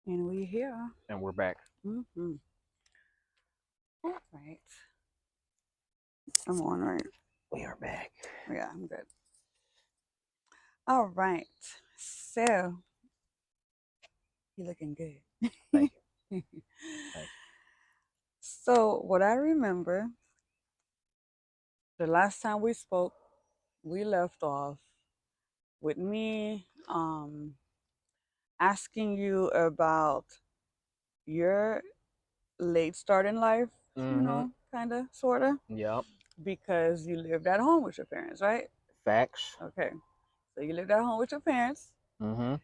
And we here. And we're back. Mm-hmm. All right. I'm on right. We are back. Yeah, I'm good. All right. So you looking good. Thank you. Thank So what I remember, the last time we spoke, we left off with me asking you about your late start in life, you. you know, kind of, sort of, Yep. because you lived at home with your parents, right? Facts. Okay. So you lived at home with your parents. Mm-hmm.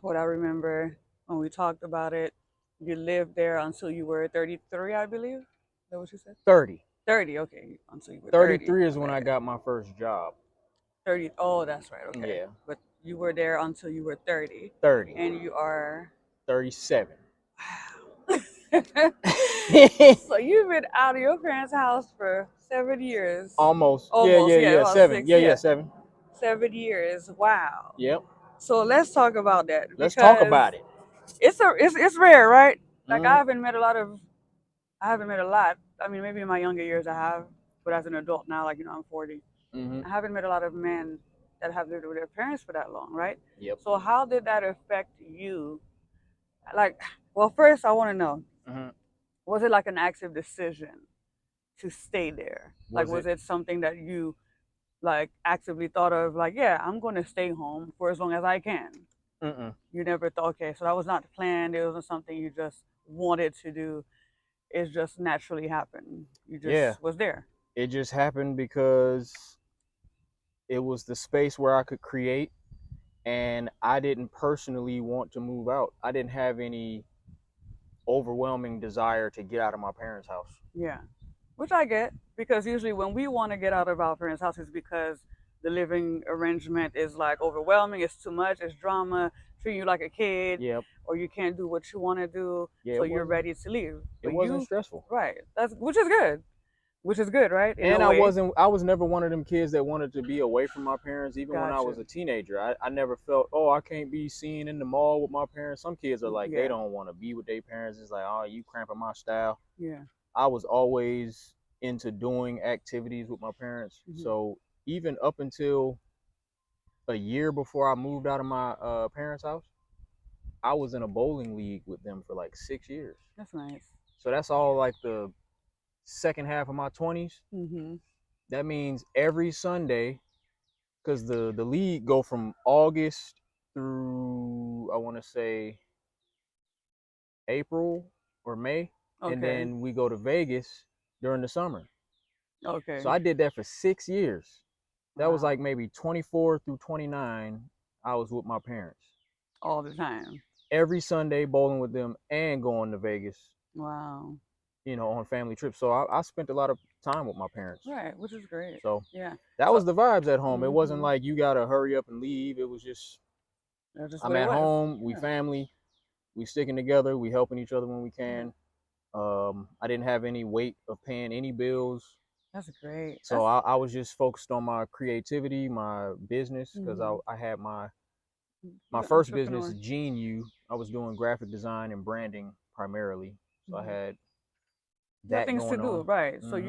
What I remember when we talked about it, you lived there until you were 33, I believe. Is that what you said? 30. 30, okay. Until you were 30. 33 is when I Okay. got my first job. 30. Oh, that's right. Okay. Yeah. But you were there until you were 30. 30. And you are. 37. Wow. So you've been out of your parents' house for 7 years. Almost. Yeah, Almost, yeah, yeah, yeah. about 7. six, Yeah, yeah, yeah. 7. 7 years. Wow. Yep. So let's talk about that Let's talk because about it. it's rare, right? Like Mm-hmm. I haven't met a lot. I mean, maybe in my younger years I have, but as an adult now, like I'm 40, Mm-hmm. I haven't met a lot of men that have lived with their parents for that long, right? Yep. So how did that affect you? Like, well, first I want to know, Mm-hmm. was it like an active decision to stay there? Like, Was was it? it something that you like actively thought of, like, yeah, I'm going to stay home for as long as I can? Mm-mm. You never thought, okay, so that was not planned. It wasn't something you just wanted to do. It just naturally happened. You Yeah. just was there. It just happened because it was the space where I could create, and I didn't personally want to move out. I didn't have any overwhelming desire to get out of my parents' house. Yeah. Which I get because usually when we want to get out of our parents' house, it's because the living arrangement is like overwhelming, it's too much, it's drama, treating you like a kid, Yep. or you can't do what you want to do, Yeah, so you're ready to leave. it But wasn't you, stressful. right, that's which is good. Which is good, right? In a And way. I was never one of them kids that wanted to be away from my parents even when I Gotcha. was a teenager. I never felt, oh, I can't be seen in the mall with my parents. Some kids are like they Yeah. don't want to be with their parents. It's like, oh, you cramping my style. Yeah. I was always into doing activities with my parents. Hmm. So even up until a year before I moved out of my parents' house, I was in a bowling league with them for like 6 years. That's nice. So that's all like the second half of my 20s. Hmm. That means every Sunday, because the league go from August through I want to say April or May, and Okay. then we go to Vegas during the summer. So Okay. I did that for 6 years. That was like Wow. maybe 24 through 29. I was with my parents All the time. every Sunday, bowling with them and going to Vegas, Wow. on family trips. So I spent a lot of time with my parents. Right, which is great. So Yeah. that So, was the vibes at home. It wasn't hmm, like you gotta hurry up and leave. It was just that's just I'm what it at was. home, we Yeah. family, we sticking together, we helping each other when we Yeah. can. I didn't have any weight of paying any bills. That's great. So I was just focused on my creativity, my business, because Hmm, I had my you're an first business, entrepreneur. Gene U. I was doing graphic design and branding primarily. So I Hmm. had You have that things to going do, on. right? So Hmm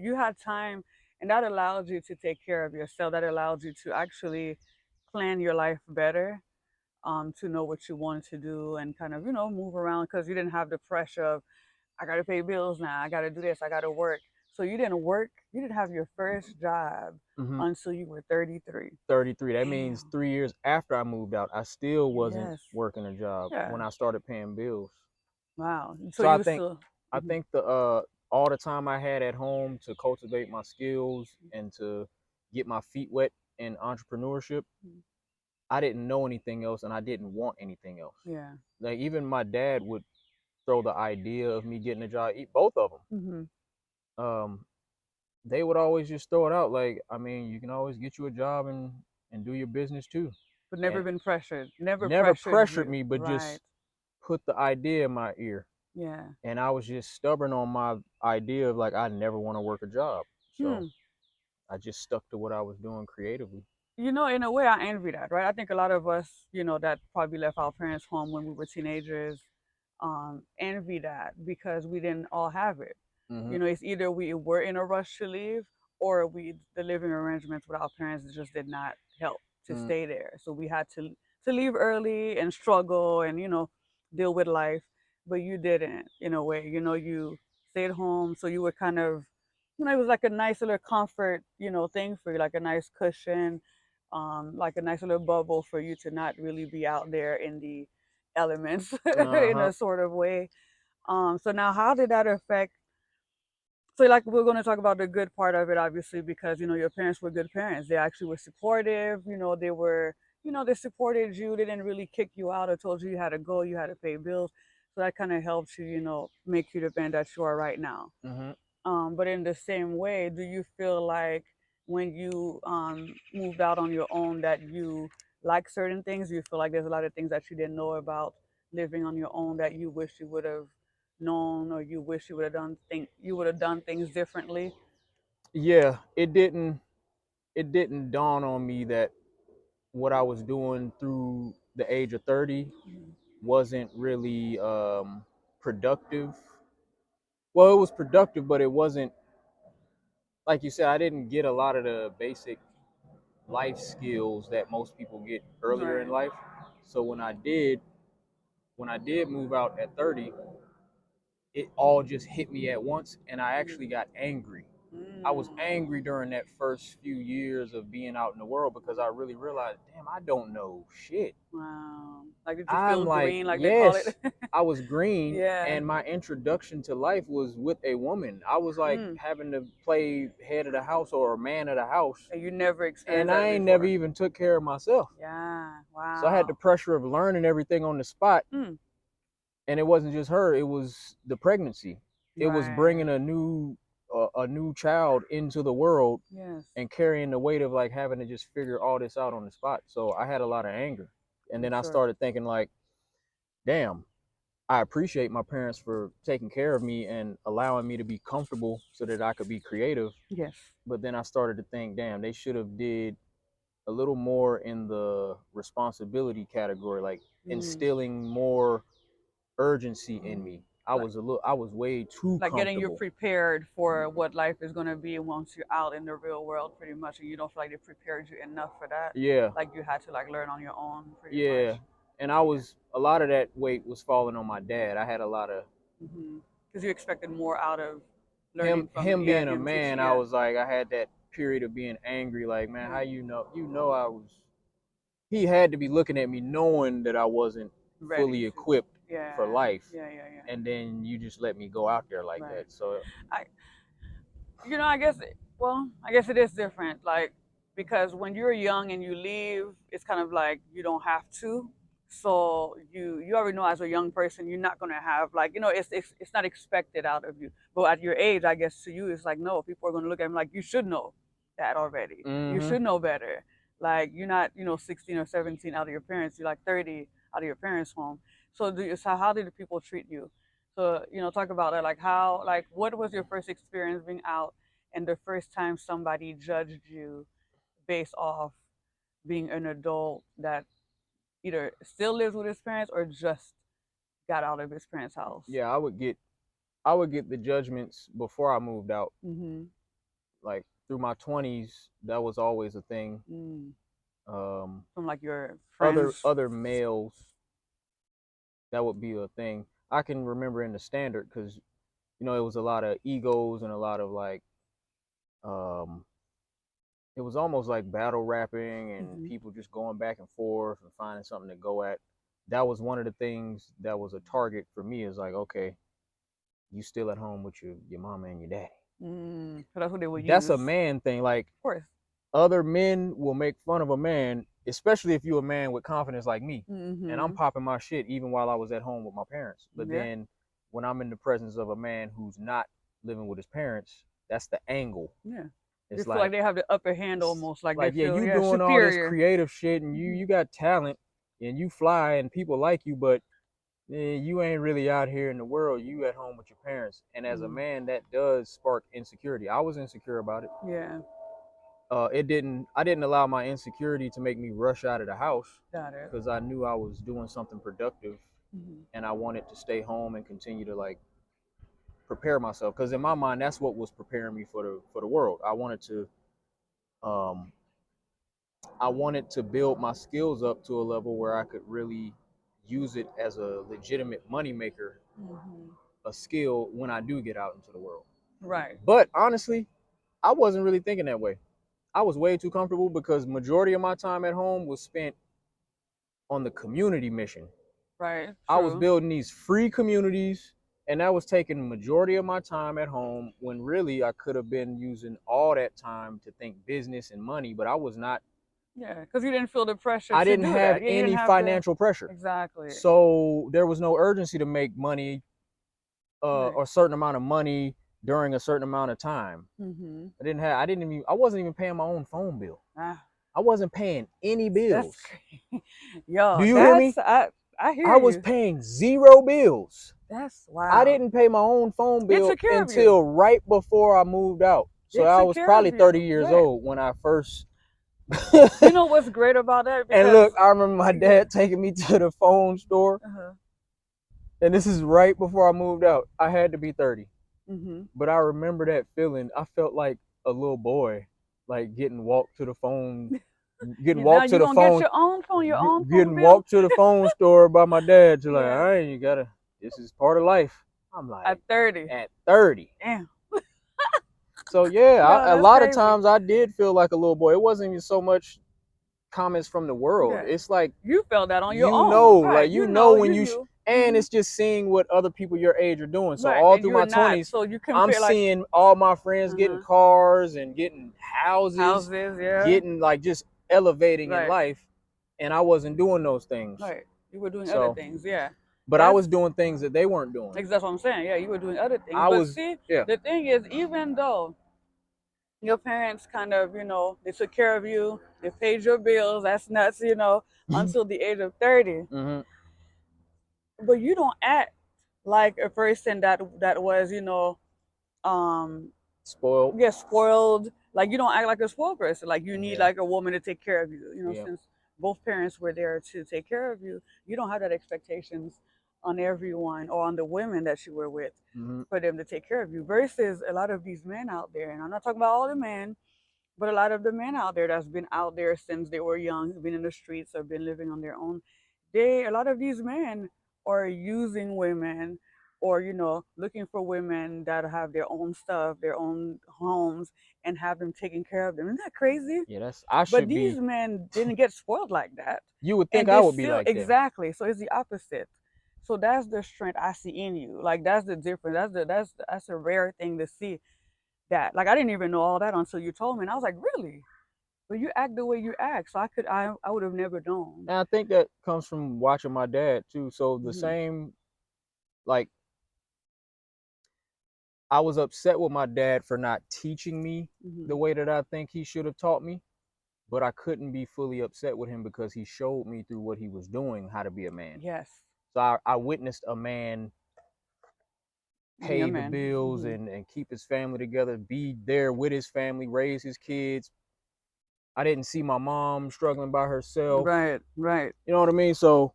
you had time, and that allowed you to take care of yourself. That allowed you to actually plan your life better, to know what you wanted to do and kind of move around because you didn't have the pressure of I got to pay bills now. I got to do this. I got to work. So you didn't work. You didn't have your first job hmm until you were 33. 33. That means Damn. 3 years after I moved out, I still wasn't Yes. working a job Yeah. when I started paying bills. Wow. So So you were still. I Mhm. think the all the time I had at home to cultivate my skills and to get my feet wet in entrepreneurship, I didn't know anything else and I didn't want anything else. Yeah. Like even my dad would throw the idea of me getting a job. Both of them, Hmm. um, they would always just throw it out. Like, I mean, you can always get you a job and do your business too. But never And been pressured. Never never pressured pressured you. me, but Right. just put the idea in my ear. Yeah. And I was just stubborn on my idea of like I never want to work a job. So Hmm. I just stuck to what I was doing creatively. In a way, I envy that, right? I think a lot of us, that probably left our parents home when we were teenagers, envy that because we didn't all have it. Mm-hmm. It's either we were in a rush to leave, or the living arrangements with our parents just did not help to Mm. stay there. So we had to leave early and struggle and deal with life. But you didn't, in a way. You stayed home, so you were kind of, it was like a nice little comfort, thing for you, like a nice cushion, like a nice little bubble for you to not really be out there in the elements in Uh-huh. a sort of way. So now, how did that affect? So, like, we're going to talk about the good part of it, obviously, because your parents were good parents. They actually were supportive. They were, they supported you. They didn't really kick you out or told you had to go, you had to pay bills. So that kind of helped you, make you the man that you are right now. Mm-hmm. But in the same way, do you feel like when you moved out on your own that you like certain things? Do you feel like there's a lot of things that you didn't know about living on your own that you wish you would have known, or you wish you would have done things differently? Yeah, it didn't dawn on me that what I was doing through the age of 30 Mhm. wasn't really productive. Well, it was productive, but it wasn't, like you said, I didn't get a lot of the basic life skills that most people get earlier in Right. life. So when I did move out at 30, it all just hit me at once and I actually Mm. got angry. I was Mm. angry during that first few years of being out in the world because I really realized, damn, I don't know shit. Wow. Like, did you I'm feel like, green, like they call it? yes, I was green, Yeah. and my introduction to life was with a woman. I was like Mm. having to play head of the house or a man of the house, And you never and experienced I that ain't never before. even took care of myself. Yeah. So I had the Wow. pressure of learning everything on the spot, Mm. and it wasn't just her; it was the pregnancy. It was Right. bringing a new child into the world Yes. and carrying the weight of like having to just figure all this out on the spot. So I had a lot of anger, and I'm then I sure. started thinking like, damn, I appreciate my parents for taking care of me and allowing me to be comfortable so that I could be creative. Yes. But then I started to think, damn, they should have did a little more in the responsibility category, like Mm. instilling more urgency in me. Like, I was way too getting you comfortable. prepared for what life is going to be once you're out in the real world, pretty much, and you don't feel like they prepared you enough for that. Yeah, Like, you had to like learn on your own, pretty much. yeah. And I Yeah. was a lot of that weight was falling on my dad. I had a lot of Because you expected more out of him learning from, him yeah, being a him teaching. man. I Yeah. was like, I had that period of being angry, like, man, Yeah. how you know I was, he had to be looking at me knowing that I wasn't Ready fully to. equipped for Yeah. life, Yeah. Yeah. Yeah. and then you just let me go out there like that. Right. So I I guess, well, I guess it is different. Like, because when you're young and you leave, it's kind of like you don't have to. So you already know, as a young person, you're not gonna have, like, it's not expected out of you. But at your age, I guess to you, it's like, no, people are gonna look at me like, you should know that already. You mm-hmm. should know better. Like, you're not 16 or 17 out of your parents. You're like 30 out of your parents' home. So how did the people treat you? So, talk about that. Like, what was your first experience being out, and the first time somebody judged you based off being an adult that either still lives with his parents or just got out of his parents' house? Yeah, I would get the judgments before I moved out. Mm-hmm. Like through my 20s, that was always a thing. Mm. um From like your other friends. other males, that would be a thing. I can remember in the standard because it was a lot of egos and a lot of like um it was almost like battle rapping and Mm-hmm. people just going back and forth and finding something to go at. That was one of the things that was a target for me, is like, okay, you still at home with your mama and your daddy. So that's what they would That's a use. man thing. Like, Of course. other men will make fun of a man, especially if you're a man with confidence like me. And I'm Mm-hmm. popping my shit even while I was at home with my parents. But Yeah. then when I'm in the presence of a man who's not living with his parents, that's the angle. Yeah. They It's feel like like, they have the upper hand almost. Like they yeah, feel, you yeah, doing all this superior. creative shit and you Mm-hmm. you got talent and you fly and people like you, but you ain't really out here in the world. You at home with your parents. And as a Mm. man, that does spark insecurity. I was insecure about it. Yeah. I didn't allow my insecurity to make me rush out of the house Got it. because I knew I was doing something productive Hmm. and I wanted to stay home and continue to like prepare myself because in my mind that's what was preparing me for the world. Um I wanted to build my skills up to a level where I could really use it as a legitimate moneymaker, Hmm. a skill when I do get out into the world. Right. But honestly, I wasn't really thinking that way. I was way too comfortable because majority of my time at home was spent on the community mission. Right. I was True. building these free communities and that was taking the majority of my time at home when really I could have been using all that time to think business and money, but I was not. Yeah, because you didn't feel the pressure I to didn't do have that. Yeah, you didn't any have the financial pressure. exactly. So there was no urgency to make money Right. or a certain amount of money during a certain amount of time. Mm-hmm. I wasn't even paying my own phone bill. Ah, I wasn't paying any that's bills. crazy. Do Yo, you hear that's me? I hear I was you. paying zero bills. That's I wow. didn't pay my own phone They bill took care of you. until right before I moved out. So They I took was care probably of 30 you. years Right. old when I first. You know what's great about that? And Because look, I remember my yeah. dad taking me to the phone store, Uh-huh. and this is right before I moved out. I had to be 30. Mm-hmm. But I remember that feeling. I felt like a little boy, like getting Now walked to you the gonna get phone, your own phone getting bill? walked to the phone store by my dad. To like, all Yes. right, you gotta. This is part of life. I'm At like, 30. at 30. Damn. So yeah, Yo, a that's lot of crazy. times I did feel like a little boy. It wasn't even so much comments from the world. Yeah. It's like You felt that on your own. Right. when You you knew. and Mm-hmm. it's just seeing what other people your age are doing. So Right. all And through you're my not. 20s, So you I'm compare like seeing all my friends getting uh-huh. cars and getting houses, Houses, yeah. getting like just elevating in Right. life, and I wasn't doing those things. Right. You were doing other So, things, yeah. but I That's was doing things that they weren't doing. that's what I'm saying. Yeah, you were doing other things. I But was see, yeah. the thing is, even though your parents kind of, they took care of you, they paid your bills, that's nuts, until the age of 30. Hmm. But you don't act like a person that was, um, Spoiled. yeah, spoiled. Like you don't act like a spoiled person. Like you need Yeah. like a woman to take care of you. Yeah. Since both parents were there to take care of you, you don't have that expectations on everyone or on the women that you were with Hmm. for them to take care of you. Versus a lot of these men out there, and I'm not talking about all the men, but a lot of the men out there that's been out there since they were young, been in the streets or been living on their own, a lot of these men are using women or, looking for women that have their own stuff, their own homes, and have them taking care of them. Isn't that crazy? Yeah, that's I But should these be. men didn't get spoiled like that. You would think And I they would be still, like that. exactly. So it's the opposite. So that's the strength I see in you. Like that's the difference. That's a rare thing to see that. Like I didn't even know all that until you told me. And I was like, really? But you act the way you act. So I would have never known. And I think that comes from watching my dad too. So the Hmm. same, like, I was upset with my dad for not teaching me Hmm. the way that I think he should have taught me, but I couldn't be fully upset with him because he showed me through what he was doing how to be a man. Yes. So I witnessed a man Be a pay the man. bills Hmm. and keep his family together, be there with his family, raise his kids. I didn't see my mom struggling by herself. Right, right. You know what I mean? So,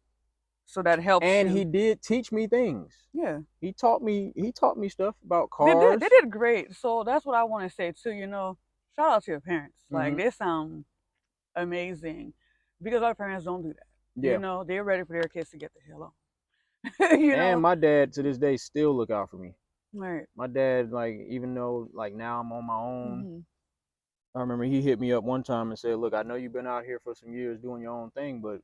So that helps and he you. did teach me things. Yeah. He taught me stuff about They did. They cars. did great. So that's what I want to say too. Shout out to your parents. Like Hmm. they sound amazing, because our parents don't do that. Yeah. They're ready for their kids to get the hell on. And my dad to this day still look out for me. Right. My dad, like, even though like now I'm on my own, Hmm. I remember he hit me up one time and said, "Look, I know you've been out here for some years doing your own thing, but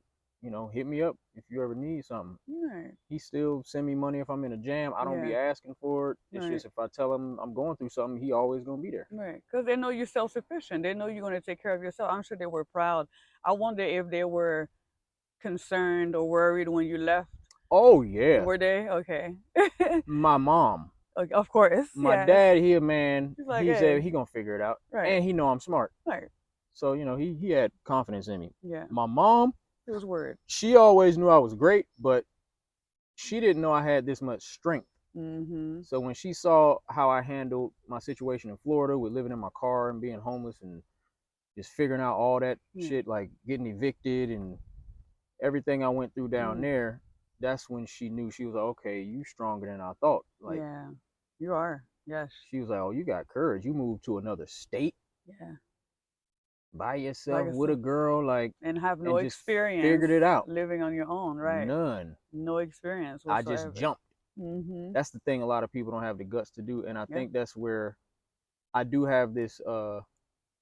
hit me up if you ever need something." Right. He still send me money if I'm in a jam. I don't be Yeah. asking for it. It's Right. just if I tell him I'm going through something, he always gonna be there. Right. Because they know you're self sufficient. They know you're going to take care of yourself. I'm sure they were proud. I wonder if they were concerned or worried when you left. Oh yeah, Were they? Okay. my mom, Okay, of course. my Yes. dad, he a man. He's like, He said hey, he gonna figure it out, right, and he know I'm smart. right. So he had confidence in me. Yeah. My mom, He was worried. she always knew I was great, but she didn't know I had this much strength. Mm-hmm. So when she saw how I handled my situation in Florida with living in my car and being homeless and just figuring out all that shit, like getting evicted and everything I went through down there. That's when she knew. She was like, okay, you stronger than I thought. Like, yeah, you are. Yes. she was like, oh, you got courage. You moved to another state. Yeah. By By yourself with a yourself. girl, like, And have no and just experience figured it out. living on your own, right? None. No experience I just whatsoever. jumped. That's the thing a lot of people don't have the guts to do. And I think that's where I do have this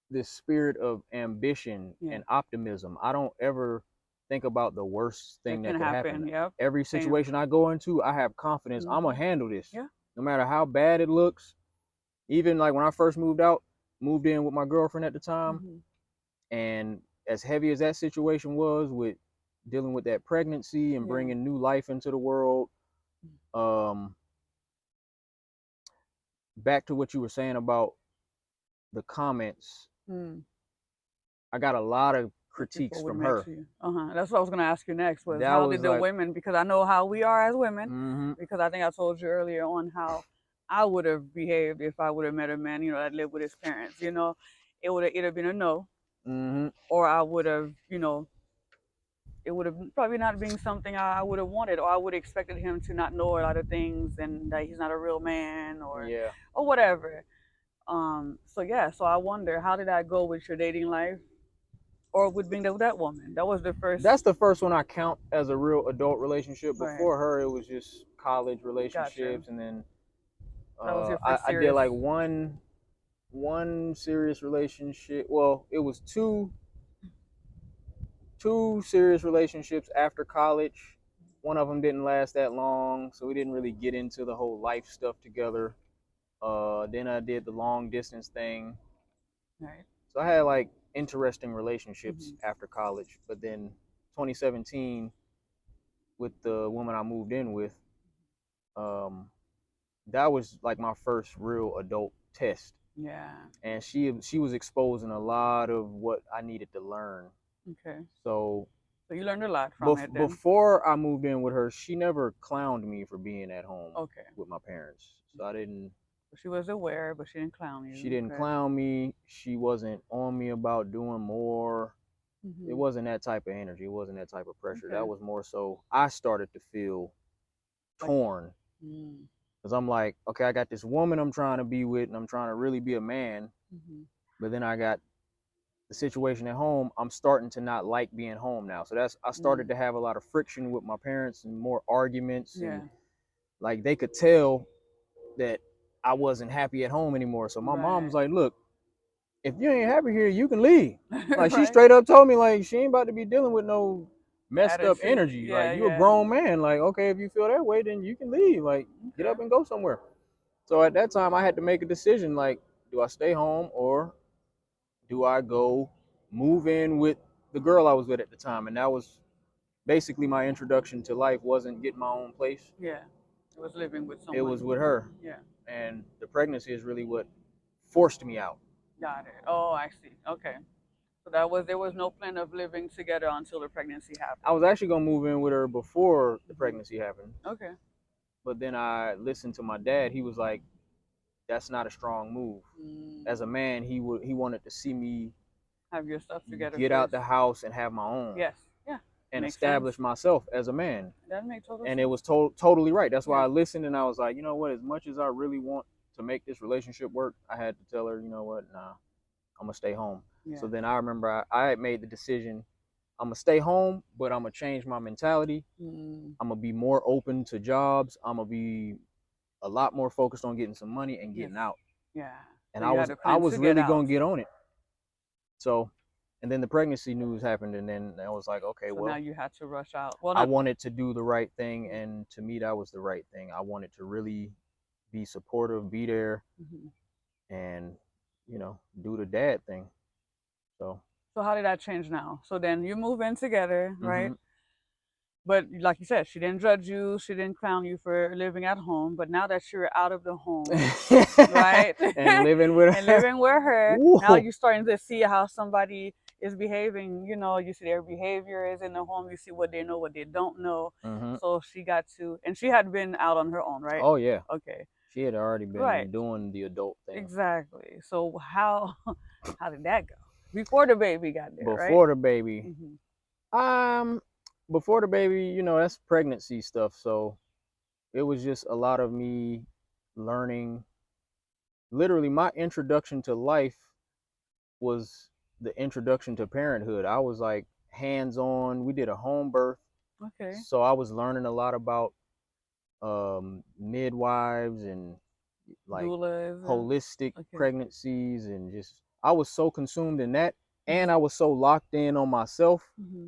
this spirit of ambition and optimism. I don't ever think about the worst thing that could happen. Yep. Every situation I go into, I have confidence. I'm gonna handle this. Yeah. No matter how bad it looks. Even like when I first moved in with my girlfriend at the time, and as heavy as that situation was with dealing with that pregnancy and bringing new life into the world, back to what you were saying about the comments, I got a lot of critiques from her. That's what I was going to ask you next, was That how was did the like, women, because I know how we are as women, because I think I told you earlier on how I would have behaved if I would have met a man, you know, that lived with his parents. You know, it would have either been a no, or I would have, you know, it would have probably not been something I would have wanted, or I would have expected him to not know a lot of things and that he's not a real man, or whatever. So yeah, so I wonder, how did that go with your dating life, or with being with that woman? That was the first. That's the first one I count as a real adult relationship. Before her, it was just college relationships, and then that was your first I did like one serious relationship. Well, it was two serious relationships after college. One of them didn't last that long, so we didn't really get into the whole life stuff together. Then I did the long distance thing. Right. So I had like interesting relationships after college. But then 2017, with the woman I moved in with, that was like my first real adult test. Yeah. And she was exposing a lot of what I needed to learn. Okay. So you learned a lot from it then. Before I moved in with her, she never clowned me for being at home with my parents. So I didn't. She was aware, but she didn't clown you. She didn't clown me. She wasn't on me about doing more. It wasn't that type of energy. It wasn't that type of pressure. That was more so I started to feel torn. Because I'm like, okay, I got this woman I'm trying to be with, and I'm trying to really be a man. But then I got the situation at home. I'm starting to not like being home now. So I started to have a lot of friction with my parents and more arguments. And like they could tell that I wasn't happy at home anymore. So my mom was like, look, if you ain't happy here, you can leave. Like she straight up told me, like, she ain't about to be dealing with no messed up energy. Like, you a grown man. Like, okay, if you feel that way, then you can leave. Like, get up and go somewhere. So at that time I had to make a decision, like, do I stay home or do I go move in with the girl I was with at the time? And that was basically my introduction to life. Wasn't getting my own place. Yeah. It was living with someone. It was with her. Yeah. And the pregnancy is really what forced me out. Got it. Oh, I see. Okay. So there was no plan of living together until the pregnancy happened. I was actually gonna move in with her before the pregnancy happened. Okay. But then I listened to my dad. He was like, that's not a strong move. As a man, he wanted to see me have your stuff together, get out the house and have my own. Yes. Yeah. And establish myself as a man. That makes total sense. And it was totally right. That's why I listened, and I was like, you know what, as much as I really want to make this relationship work, I had to tell her, you know what, nah, I'm gonna stay home. Yeah. So then I remember I had made the decision, I'm gonna stay home, but I'm gonna change my mentality. I'm gonna be more open to jobs. I'm gonna be a lot more focused on getting some money and getting out. Yeah. And so I was really gonna get on it. So, and then the pregnancy news happened, and then I was like, okay, so now you had to rush out. Well, I wanted to do the right thing, and to me, that was the right thing. I wanted to really be supportive, be there, and, you know, do the dad thing. So how did that change now? So then you move in together, right? But like you said, she didn't judge you. She didn't clown you for living at home. But now that you're out of the home, right? and living with her, now you're starting to see how somebody is behaving. You know, you see their behavior is in the home. You see what they know, what they don't know. So she got to, and she had been out on her own, right? Oh yeah. Okay. She had already been doing the adult thing. Exactly. So how did that go? Before the baby got there, right? Before the baby, Hmm. um, before the baby, that's pregnancy stuff. So it was just a lot of me learning. Literally, my introduction to life was the introduction to parenthood. I was like hands on. We did a home birth, Okay. so I was learning a lot about midwives and like Doulas and holistic okay. pregnancies, and just I was so consumed in that, and Hmm. I was so locked in on myself Hmm.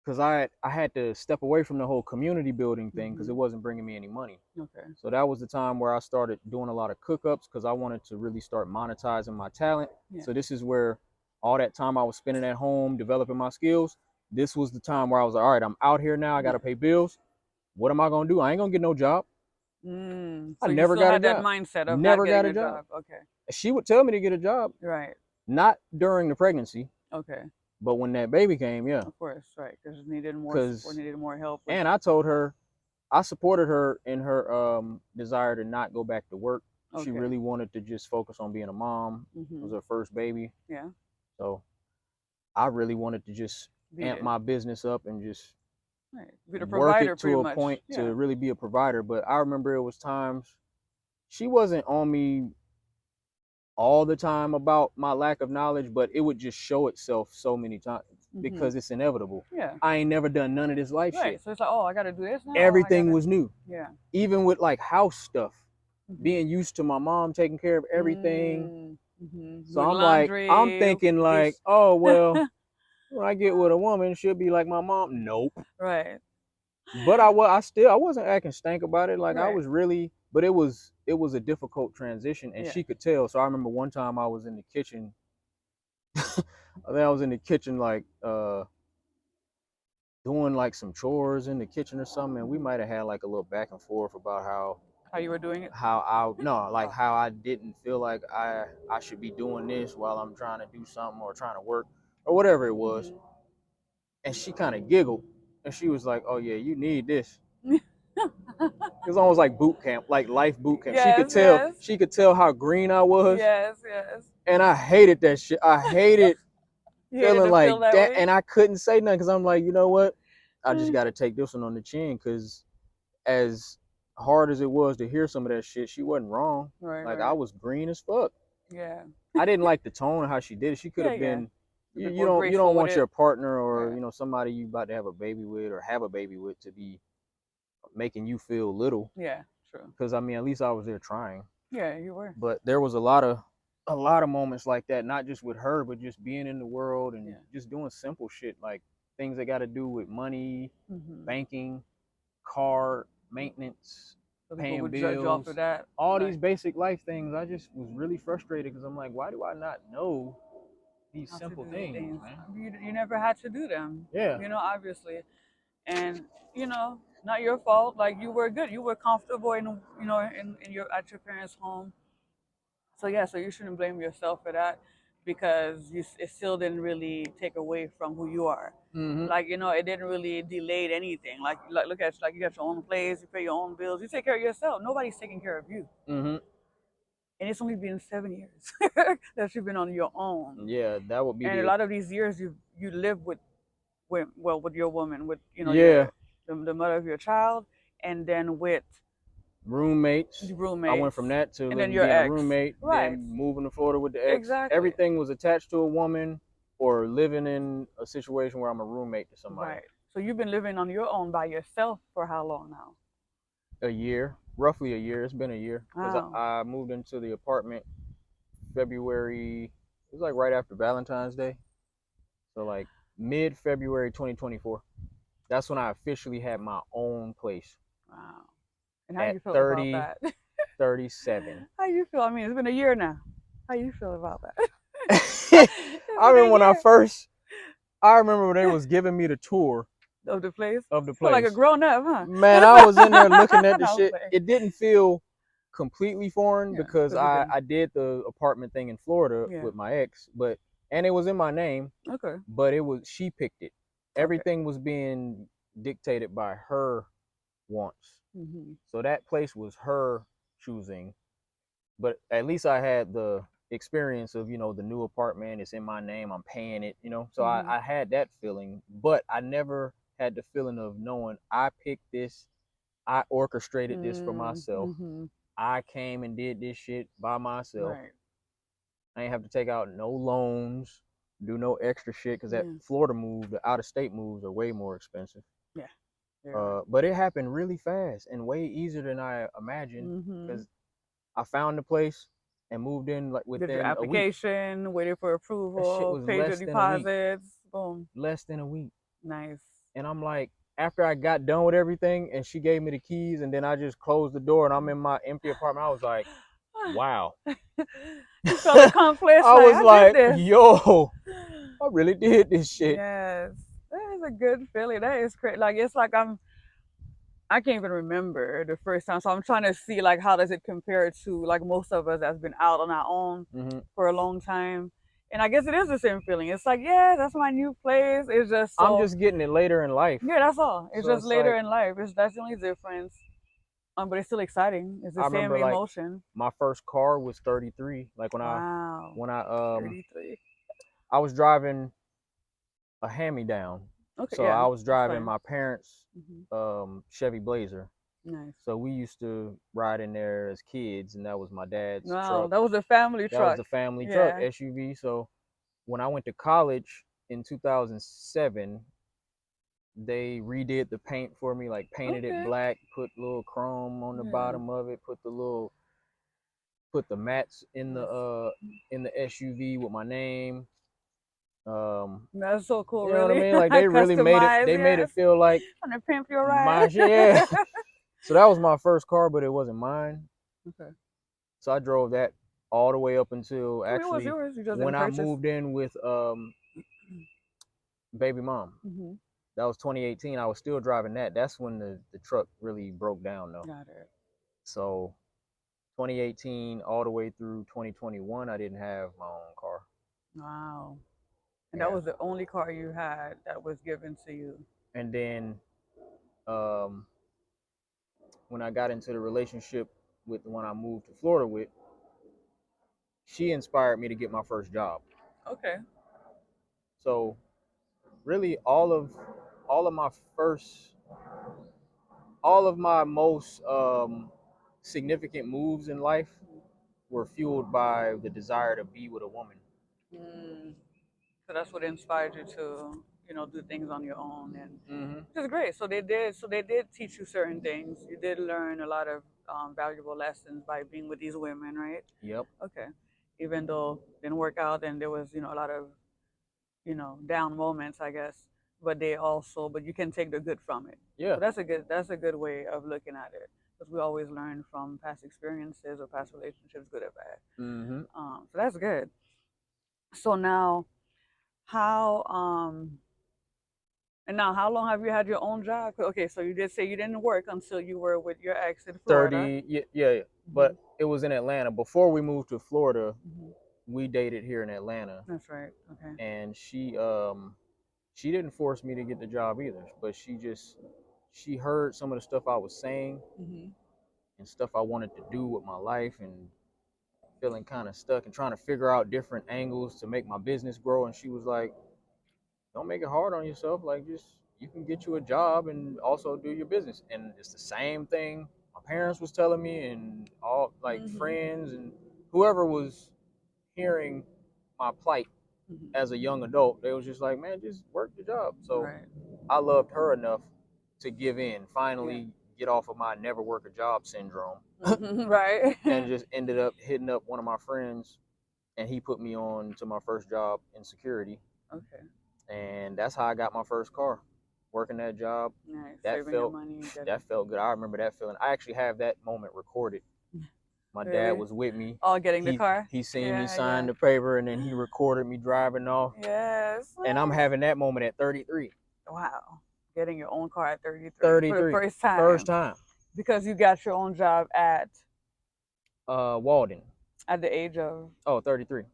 because I had to step away from the whole community building thing because Hmm. it wasn't bringing me any money. Okay. So that was the time where I started doing a lot of cook-ups because I wanted to really start monetizing my talent. Yeah. So this is where all that time I was spending at home developing my skills, this was the time where I was like, all right, I'm out here now. I got Yeah. to pay bills. What am I going to do? I ain't going to get no job. I So you never still got a had that job. mindset of not Never got getting a a job. job. Okay. She would tell me to get a job, Right. not during the pregnancy, Okay. but when that baby came, yeah. Of course. Right. Because needed more support, Because, needed more help with. and I told her, I supported her in her desire to not go back to work. She Okay. really wanted to just focus on being a mom. It was Hmm. her first baby. Yeah. So I really wanted to just Be amp there. my business up and just Right. Be the work provider, it pretty to a much. point Yeah. to really be a provider. But I remember it was times she wasn't on me all the time about my lack of knowledge, but it would just show itself so many times Hmm. because it's inevitable. Yeah. I ain't never done none of this life shit. Right. So it's like, oh, I got to do this now. Oh, I got Everything to. was new, Yeah. even with like house stuff, Hmm. being used to my mom taking care of everything. So Doing I'm like, I'm laundry, thinking like, dish. oh well, when I get with a woman, she'll be like my mom. Nope. Right. But I wasn't acting stank about it. Like I Right. was really, but it was a difficult transition, and Yeah. she could tell. So I remember one time I was in the kitchen. I think I was in the kitchen like doing like some chores in the kitchen or something, and we Hmm. might have had like a little back and forth about How you were doing it? how I no like Oh. how I didn't feel like I should be doing this while I'm trying to do something or trying to work or whatever it was. Hmm. And she kind of giggled and she was like, "Oh yeah, you need this." It was almost like boot camp, like life boot camp. She could Yes. tell. Yes. She could tell how green I was, Yes. Yes. and I hated that shit. I hated You hated feeling to feel like that that, way. and I couldn't say nothing because I'm like, you know what? I just got to take this one on the chin because as hard as it was to hear some of that shit, she wasn't wrong. Right. Like I Right. was green as fuck. Yeah. I didn't like the tone of how she did it. She could Yeah. have Yeah. been. A You, bit you more don't you don't graceful with want it. your partner or Right. somebody you about to have a baby with or have a baby with to be making you feel little. Yeah. True. Because I mean, at least I was there trying. Yeah. You were. But there was a lot of moments like that, not just with her, but just being in the world and Yeah. just doing simple shit like things that got to do with money, Hmm. banking, car maintenance, So people paying would judge you off of bills, that. all these Like, basic life things. I just was really frustrated because I'm like, why do I not know these how to simple do things, things. man? You never had to do them. Yeah. Obviously. And not your fault. Like you were good, you were comfortable in your at your parents' home. So yeah, so you shouldn't blame yourself for that because it still didn't really take away from who you are. Mm-hmm. Like it didn't really delay anything. Like look at like you got your own place, you pay your own bills, you take care of yourself. Nobody's taking care of you, Mm-hmm. and it's only been 7 years that you've been on your own. Yeah, that would be And a the lot of these years you live with your woman, with yeah the mother of your child, and then with roommates. the I went roommates, from that to and then living your being a ex. roommate, Right. then moving to Florida with the ex. Exactly. Everything was attached to a woman or living in a situation where I'm a roommate to somebody. Right. So you've been living on your own by yourself for how long now? A year, roughly a year. It's been a year because Wow. I moved into the apartment February. It was like right after Valentine's Day, so like mid February 2024. That's when I officially had my own place Wow. And how at you feel about 30, that? 37. How you feel? I mean, it's been a year now. How you feel about that? I It's been a remember when year I remember when they was giving me the tour of the place. of the Feel like a place. grown up, huh? Man, I was in there looking at the No, I'm shit. playing. It didn't feel completely foreign Yeah, because because you've I been. I did the apartment thing in Florida Yeah. with my ex, but and it was in my name, Okay. but it was she picked it. Okay. Everything was being dictated by her wants. Hmm. So that place was her choosing, but at least I had the experience of, the new apartment. It's in my name. I'm paying it. So Mm-hmm. I had that feeling, but I never had the feeling of knowing I picked this. I orchestrated this for myself. Mm-hmm. I came and did this shit by myself. Right. I ain't have to take out no loans, do no extra shit, because that Yeah. Florida move, the out of state moves are way more expensive. Yeah. Yeah. But it happened really fast and way easier than I imagined, Mm-hmm. because I found the place and moved in like Did your within a week. application, waited for That shit approval, was paid your less than a week. deposits. Boom. Less than a week. Nice. And I'm like, after I got done with everything and she gave me the keys and then I just closed the door and I'm in my empty apartment, I was like, wow. You felt accomplished. I Like was I did like, this. yo, I really did this shit. Yes, that is a good feeling. That is great. Like it's like I can't even remember the first time. So I'm trying to see like how does it compare to like most of us that's been out on our own Mm-hmm. for a long time. And I guess it is the same feeling. It's like, yeah, that's my new place. It's just I'm so just getting it later in life. yeah, that's all. It's So just it's later like, in life. That's the only difference. But it's still exciting. It's the I same remember like emotion. my first car was 33. Like Wow. when I 33. I was driving a hand-me-down. Okay, So yeah, I was that's driving fine. my parents' Hmm. Chevy Blazer. Nice. So we used to ride in there as kids, and that was my dad's Wow, truck. that was a family That was truck. the family truck, Yeah. SUV. So when I went to college in 2007, they redid the paint for me, like painted it Okay. black, put little chrome on the Yeah. bottom of it, put the mats Nice. in the SUV with my name. Um, That's so cool, you know what I really. mean? Like they really made it. Customized, They made it yes. feel like Trying to pimp your my ride. shit. Yeah. So that was my first car, but it wasn't mine. Okay. So I drove that all the way up until I mean, it was actually yours. You just when didn't I purchase. moved in with baby mom. Mm-hmm. That was 2018. I was still driving that. That's when the truck really broke down though. Got it. So 2018 all the way through 2021, I didn't have my own car. Wow. And that Yeah. was the only car you had that was given to you. And then um, when I got into the relationship with the one I moved to Florida with, she inspired me to get my first job. Okay. So really all of my first all of my most significant moves in life were fueled by the desire to be with a woman. Mm. So that's what inspired you to, do things on your own, and Mm-hmm. which is great. So they did. So they did teach you certain things. You did learn a lot of valuable lessons by being with these women, right? Yep. Okay. Even though it didn't work out, and there was, a lot of, down moments, I guess. But you can take the good from it. Yeah. So that's a good way of looking at it, because we always learn from past experiences or past relationships, good or bad. Mm-hmm. So that's good. So now, how and now how long have you had your own job? Okay, so you did say you didn't work until you were with your ex in Florida. 30. Yeah, yeah. Hmm. But it was in Atlanta. Before we moved to Florida, Hmm. we dated here in Atlanta, That's right. Okay. and she didn't force me to get the job either, but she heard some of the stuff I was saying Hmm. and stuff I wanted to do with my life, and feeling kind of stuck and trying to figure out different angles to make my business grow. And she was like, don't make it hard on yourself. Like, just you can get you a job and also do your business. And it's the same thing my parents was telling me, and all like Hmm. friends and whoever was hearing my plight Hmm. as a young adult. They was just like, man, just work the job. So Right. I loved her enough to give in, Yeah. finally get off of my never work a job syndrome, Hmm. Right. and just ended up hitting up one of my friends, and he put me on to my first job in security. Okay. And that's how I got my first car, working that job. Nice. That Saving your felt money, that getting felt good. I remember that feeling. I actually have that moment recorded. My dad really was with me. all getting the He car. he seen me Yeah. Yeah. sign the paper, and then he recorded me driving off. Yes. And I'm having that moment at 33. Wow. Getting your own car at 33 for the 33. first First time time. because you got your own job Walden. at the age of Oh, 33.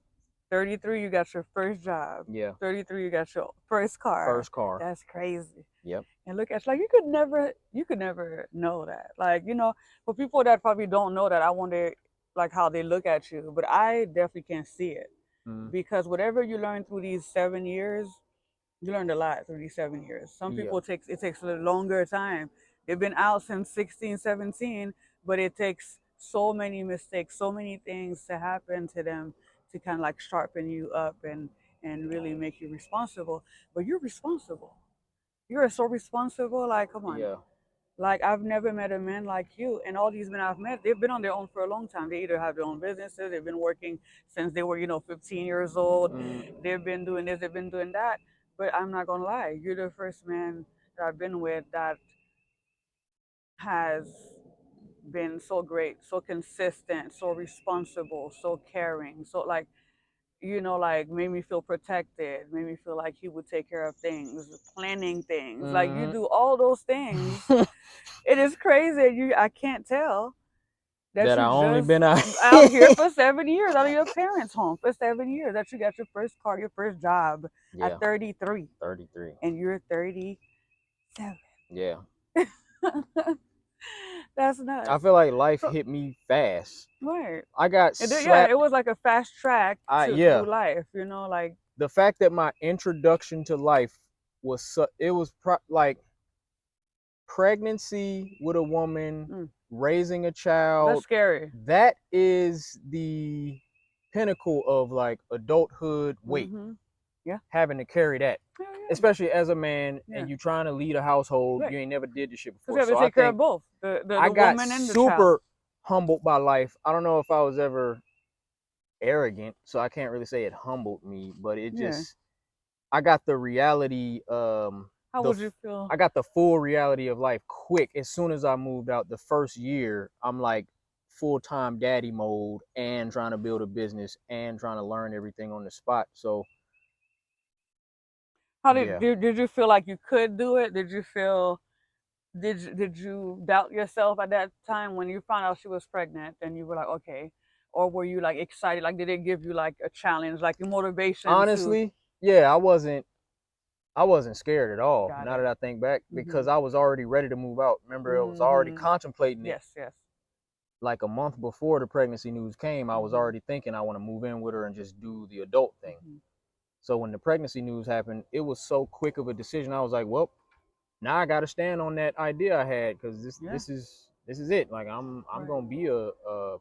33, you got your first job. Yeah. 33, you got your first car. First car. That's crazy. Yep. And look at like you could never know that. Like, for people that probably don't know that, I wonder like how they look at you, but I definitely can't see it Mm. because whatever you learn through these 7 years, you learned a lot through these 7 years. Some Yeah. people it takes a longer time. They've been out since 16, 17, but it takes so many mistakes, so many things to happen to them to kind of like sharpen you up and really make you responsible. But you're responsible. You're so responsible. Like, come on. Yeah. Like, I've never met a man like you. And all these men I've met, they've been on their own for a long time. They either have their own businesses, they've been working since they were, 15 years old. Mm. They've been doing this, they've been doing that. But I'm not gonna lie, you're the first man that I've been with that has been so great, so consistent, so responsible, so caring, so like like made me feel protected, made me feel like he would take care of things, planning things. Like you Mm. do all those things. It is crazy. I can't tell that That I you only just been out. out here for 7 years, out of your parents' home for 7 years, that you got your first car, your first job at Yeah. 33, 33. and you're 37. Yeah. That's I nuts. feel like life So, hit me fast. right. I got Yeah, slapped. it was like a fast track to Yeah. through life, like The fact that my introduction to life was it was like pregnancy with a woman, mm, raising a that's child. scary. That is the pinnacle of like adulthood weight. Mm-hmm. Yeah. Having to carry that, Yeah, yeah. especially as a man, Yeah. and you trying to lead a household, Right. you ain't never did this shit Because you before. have to So I take care think of both the I got woman and the child. super humbled by life. I don't know if I was ever arrogant, so I can't really say it humbled me, but it Yeah. just I got the reality. How would you feel? I got the full reality of life quick as soon as I moved out. The first year, I'm like full time daddy mode and trying to build a business and trying to learn everything on the spot. So How yeah, did you feel like you could do it? Did you doubt yourself at that time when you found out she was pregnant and you were like, okay, or were you like excited? Like, did it give you like a challenge, like a motivation to? honestly, yeah, I wasn't scared at all. Got Now it. that I think back, Mhm. because I was already ready to move out. Remember, I was already Mhm. contemplating it. Yes. Yes. Like a month before the pregnancy news came, I was Mhm. already thinking I want to move in with her and just do the adult thing. Mhm. So when the pregnancy news happened, it was so quick of a decision. I was like, well, now I got to stand on that idea I had because this Yeah. this is this is it. Like I'm Right. gonna be a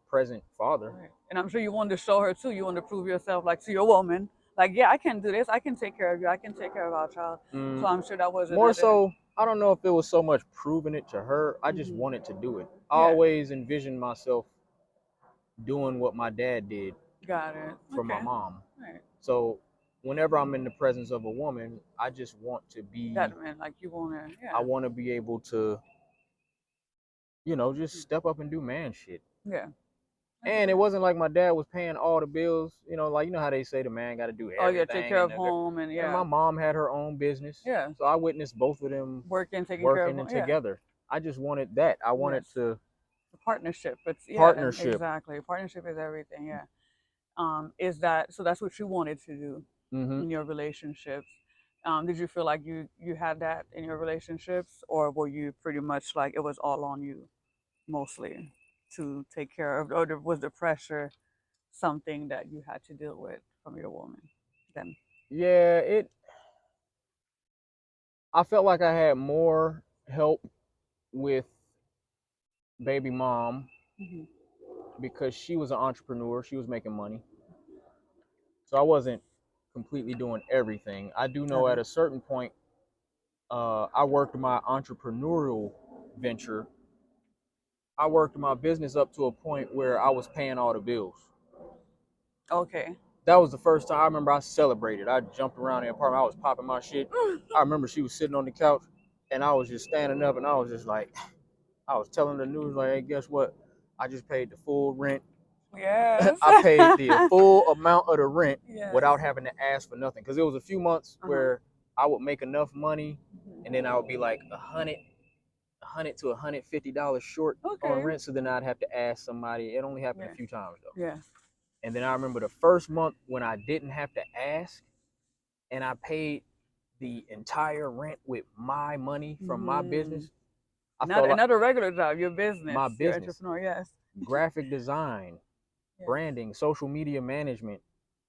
present father. Right. And I'm sure you wanted to show her too. You wanted to prove yourself, like to your woman, like, yeah, I can do this. I can take care of you. I can take care of our child. So Mm, I'm sure that was more another. so, I don't know if it was so much proving it to her. I just Mhm. wanted to do it. I Yeah. always envisioned myself doing what my dad did Got it. for my Okay. mom. Right. So whenever I'm in the presence of a woman, I just want to be. That meant like you wanna. I Yeah. want to be able to, just step up and do man shit. Yeah. That's And it great. wasn't like my dad was paying all the bills. Like how they say the man got to do Oh yeah, take everything, care and of home and my yeah, mom had her own business, yeah, so I witnessed both of them working, taking care of working home. and Yeah. together. I just wanted that. I wanted Yes. to A partnership. It's yeah, partnership. exactly. Partnership is everything. Yeah. Is that so? That's what you wanted to do Hmm. in your relationships. Did you feel like you had that in your relationships, or were you pretty much like it was all on you mostly to take care of, or was the pressure something that you had to deal with from your woman? Then. Yeah, I felt like I had more help with baby mom Hmm. because she was an entrepreneur. She was making money, so I wasn't completely doing everything. I do know Got at it. a certain point, I worked my entrepreneurial venture. I worked my business up to a point where I was paying all the bills. Okay. That was the first time I remember I celebrated. I jumped around the apartment. I was popping my shit. I remember she was sitting on the couch and I was just standing up and I was just like, I was telling the news, like, hey, guess what? I just paid the full rent. Yes. I paid the full amount of the rent Yes. without having to ask for nothing. Because it was a few months where I would make enough money and then I would be like $100 to $150 short on Okay. rent. So then I'd have to ask somebody. It only happened a Yeah. few times though. Yeah. And then I remember the first month when I didn't have to ask and I paid the entire rent with my money from my business. I Not felt like another regular job, your business, my your business, entrepreneur. Yes. graphic design. Yes. branding, social media management,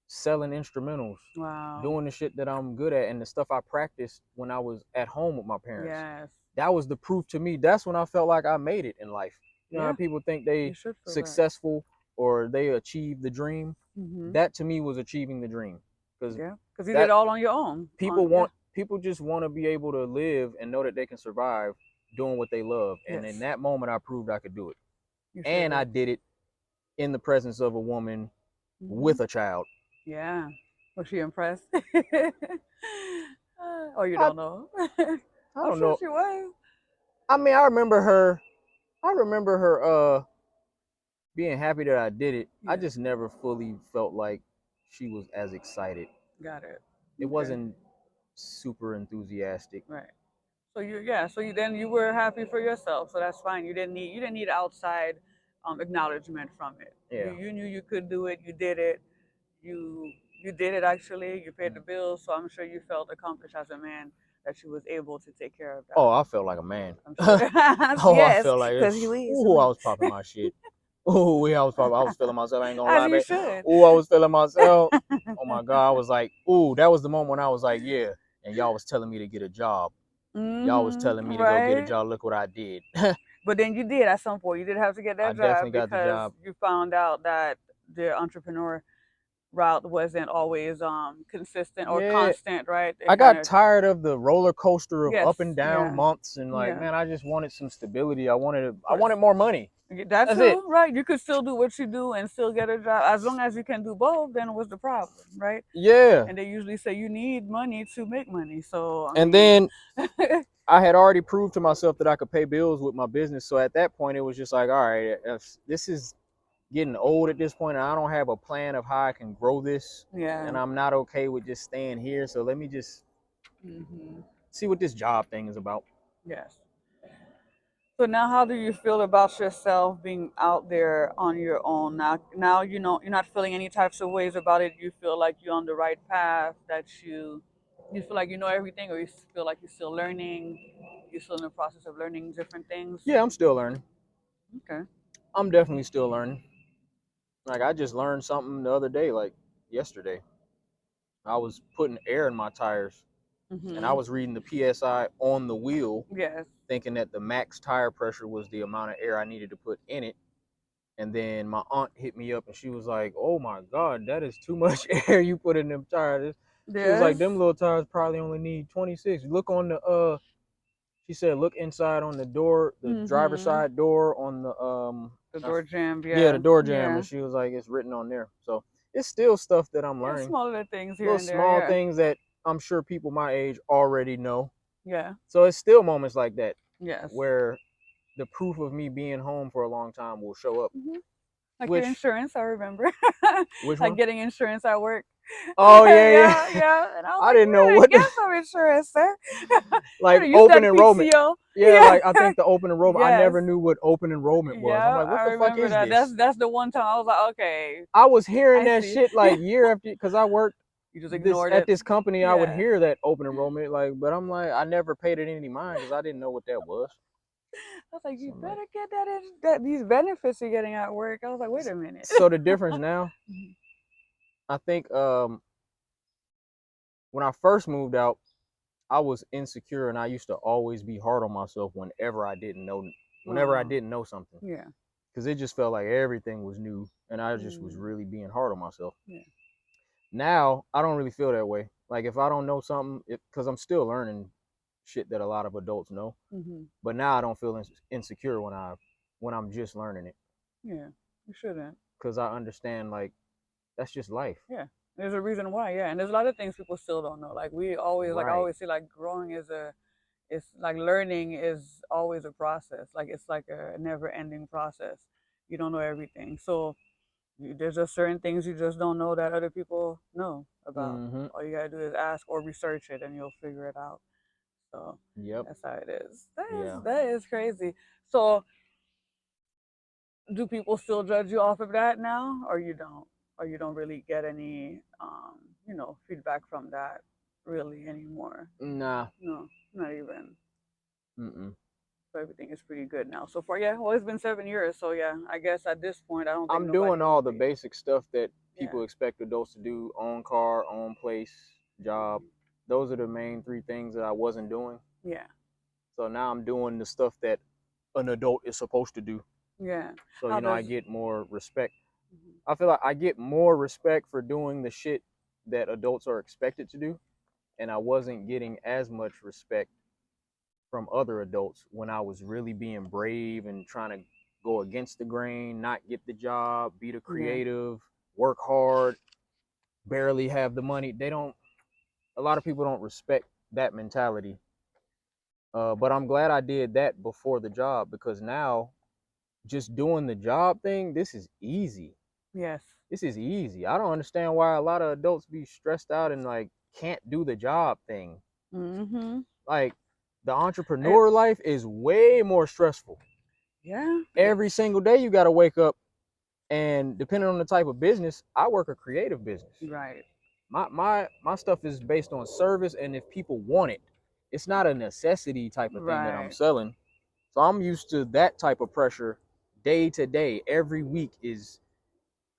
selling instrumentals, Wow. doing the shit that I'm good at, and the stuff I practiced when I was at home with my parents. Yes. That was the proof to me. That's when I felt like I made it in life. You know how Yeah. people think You they should feel that. successful or they achieved the dream? Mm-hmm. That to me was achieving the dream. Because Yeah. Because you did it that all on your own. Yeah. people just want to be able to live and know that they can survive doing what they love. And in Yes. that moment I proved I could do it. You sure And I did. did it in the presence of a woman Mm-hmm. with a child. Yeah. Was she impressed? Or you I don't know? I I'm don't sure know. she was. I mean, I remember her being happy that I did it. I Yeah. just never fully felt like she was as excited. Got it. It Okay. wasn't super enthusiastic. Right. So yeah, so then you were happy for yourself, so that's fine. You didn't need outside acknowledgement from it. Yeah. You knew you could do it. You did it. You you did it actually. You paid the bills, so I'm sure you felt accomplished as a man that you was able to take care of Oh, that. I felt like a man. I'm sure. Oh, I Yes, felt like because you is. ooh, I was popping my shit. Ooh, yeah, I was feeling myself. I ain't gonna As lie, you babe. should. Ooh, I was feeling myself. Oh my god, I was like, ooh, that was the moment when I was like, yeah. And y'all was telling me to get a job. Y'all was telling me to go get a Right. job. Look what I did. But then you did at some point. You did have to get I that definitely job got the because job. you found out that the entrepreneur route wasn't always consistent or Yeah, constant, right? It I kind got of tired of the roller coaster of up yes, and down yeah, months, and like, yeah, man, I just wanted some stability. of I course. wanted more money. That That's it. too, right? You could still do what you do and still get a job as long as you can do both. Then what's the problem, right? Yeah. And they usually say you need money to make money. So I And mean, then I had already proved to myself that I could pay bills with my business. So at that point, it was just like, all right, if this is getting old at this point, and I don't have a plan of how I can grow this, yeah. and I'm not okay with just staying here. So let me just Hmm. see what this job thing is about. Yes. So now, how do you feel about yourself being out there on your own? Now you know you're not feeling any types of ways about it. You feel like you're on the right path. That you feel like you know everything, or you feel like you're still learning. You're still in the process of learning different things. Yeah, I'm still learning. Okay. I'm definitely still learning. Like I just learned something the other day, like yesterday. I was putting air in my tires, and I Mhm. was reading the PSI on the wheel, Yes. thinking that the max tire pressure was the amount of air I needed to put in it. And then my aunt hit me up and she was like, "Oh my God, that is too much air you put in them tires." She was like, Yes. "Them little tires probably only need 26. Look on the she said look inside on the door, the driver's Mhm. side door on the The door jamb. yeah, the Yeah. door jamb." Yeah. And she was like, "It's written on there." So it's still stuff that I'm Yeah. learning. Smaller things here Little and there. small Yeah. things that I'm sure people my age already know. Yeah. So it's still moments like that Yes. where the proof of me being home for a long time will show up. Mhm. Like your Which insurance, I remember. which Like one? getting insurance at work. Oh yeah, Yeah, yeah. yeah. And I was I like, didn't you know better what get the some insurance, sir. like You open said enrollment. PCO. Yeah, Yeah. like I think the open enrollment. I Yes. never knew what open enrollment was. I'm Yeah, like, what I the fuck remember is that. this? That's the one time I was like, okay, I was hearing I that see. shit like year after because I worked You just this ignored at it. this company. I would Yeah. hear that open enrollment like, but I'm like, I never paid it any mind because I didn't know what that was. I was like, So you I'm like, better get that in that these benefits you're getting at work. I was like, wait a minute. so the difference now, Mhm. I think when I first moved out, I was insecure and I used to always be hard on myself whenever I Oh, didn't know something. yeah. Because it just felt like everything was new and I just was Mm, really being hard on myself. yeah. Now I don't really feel that way. Like if I don't know something, because I'm still learning shit that a lot of adults know, Hmm. but now I don't feel insecure when I'm just learning it Yeah. You shouldn't. because I understand like that's just life. Yeah. There's a reason why, yeah. And there's a lot of things people still don't know. Like we always like I Right. always say like growing is a it's like learning is always a process. Like it's like a never ending process. You don't know everything. So there's just certain things you just don't know that other people know about. Mm-hmm. All you gotta do is ask or research it and you'll figure it out. So Yep. that's how it is. Yeah. That is crazy. So do people still judge you off of that now, or you don't, or you don't really get any, feedback from that really anymore? Nah. No, not even. Mm-mm. So everything is pretty good now. So far, yeah, well, it's been 7 years. So yeah, I guess at this point, I don't think I'm nobody doing all would the be. basic stuff that Yeah. people expect adults to do: own car, own place, job. Those are the main three things that I wasn't doing. Yeah. So now I'm doing the stuff that an adult is supposed to do. Yeah. So, How I does? get more respect. Mhm. I feel like I get more respect for doing the shit that adults are expected to do. And I wasn't getting as much respect from other adults when I was really being brave and trying to go against the grain, not get the job, be the Yeah. creative, work hard, barely have the money. A lot of people don't respect that mentality. But I'm glad I did that before the job, because now just doing the job thing, this is easy. Yes. This is easy. I don't understand why a lot of adults be stressed out and like can't do the job thing. Mm-hmm. Like, the It, entrepreneur life is way more stressful. yeah. Every single day you got to wake up, and depending on the type of business, I work a creative business. Right. My stuff is based on service, and if people want it, it's not a necessity type of thing that I'm Right. selling. So I'm used to that type of pressure day to day. Every week is,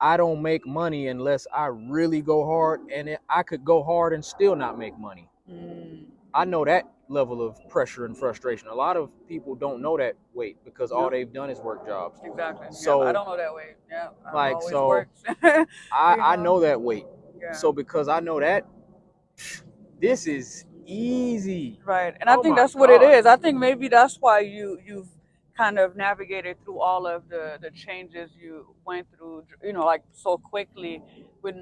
I don't make money unless I really go hard, and I could go hard and still not make money. Mm. I know that level of pressure and frustration. A lot of people don't know that weight because all Yep. they've done is work jobs. Exactly. Yep. I So don't know that way. Yeah. I've like always so worked. I you I know. know that weight. Yeah. So because I know that, this is easy. Right. And I Oh think my that's what it god. is. I think maybe that's why you've kind of navigated through all of the changes you went through, like so quickly with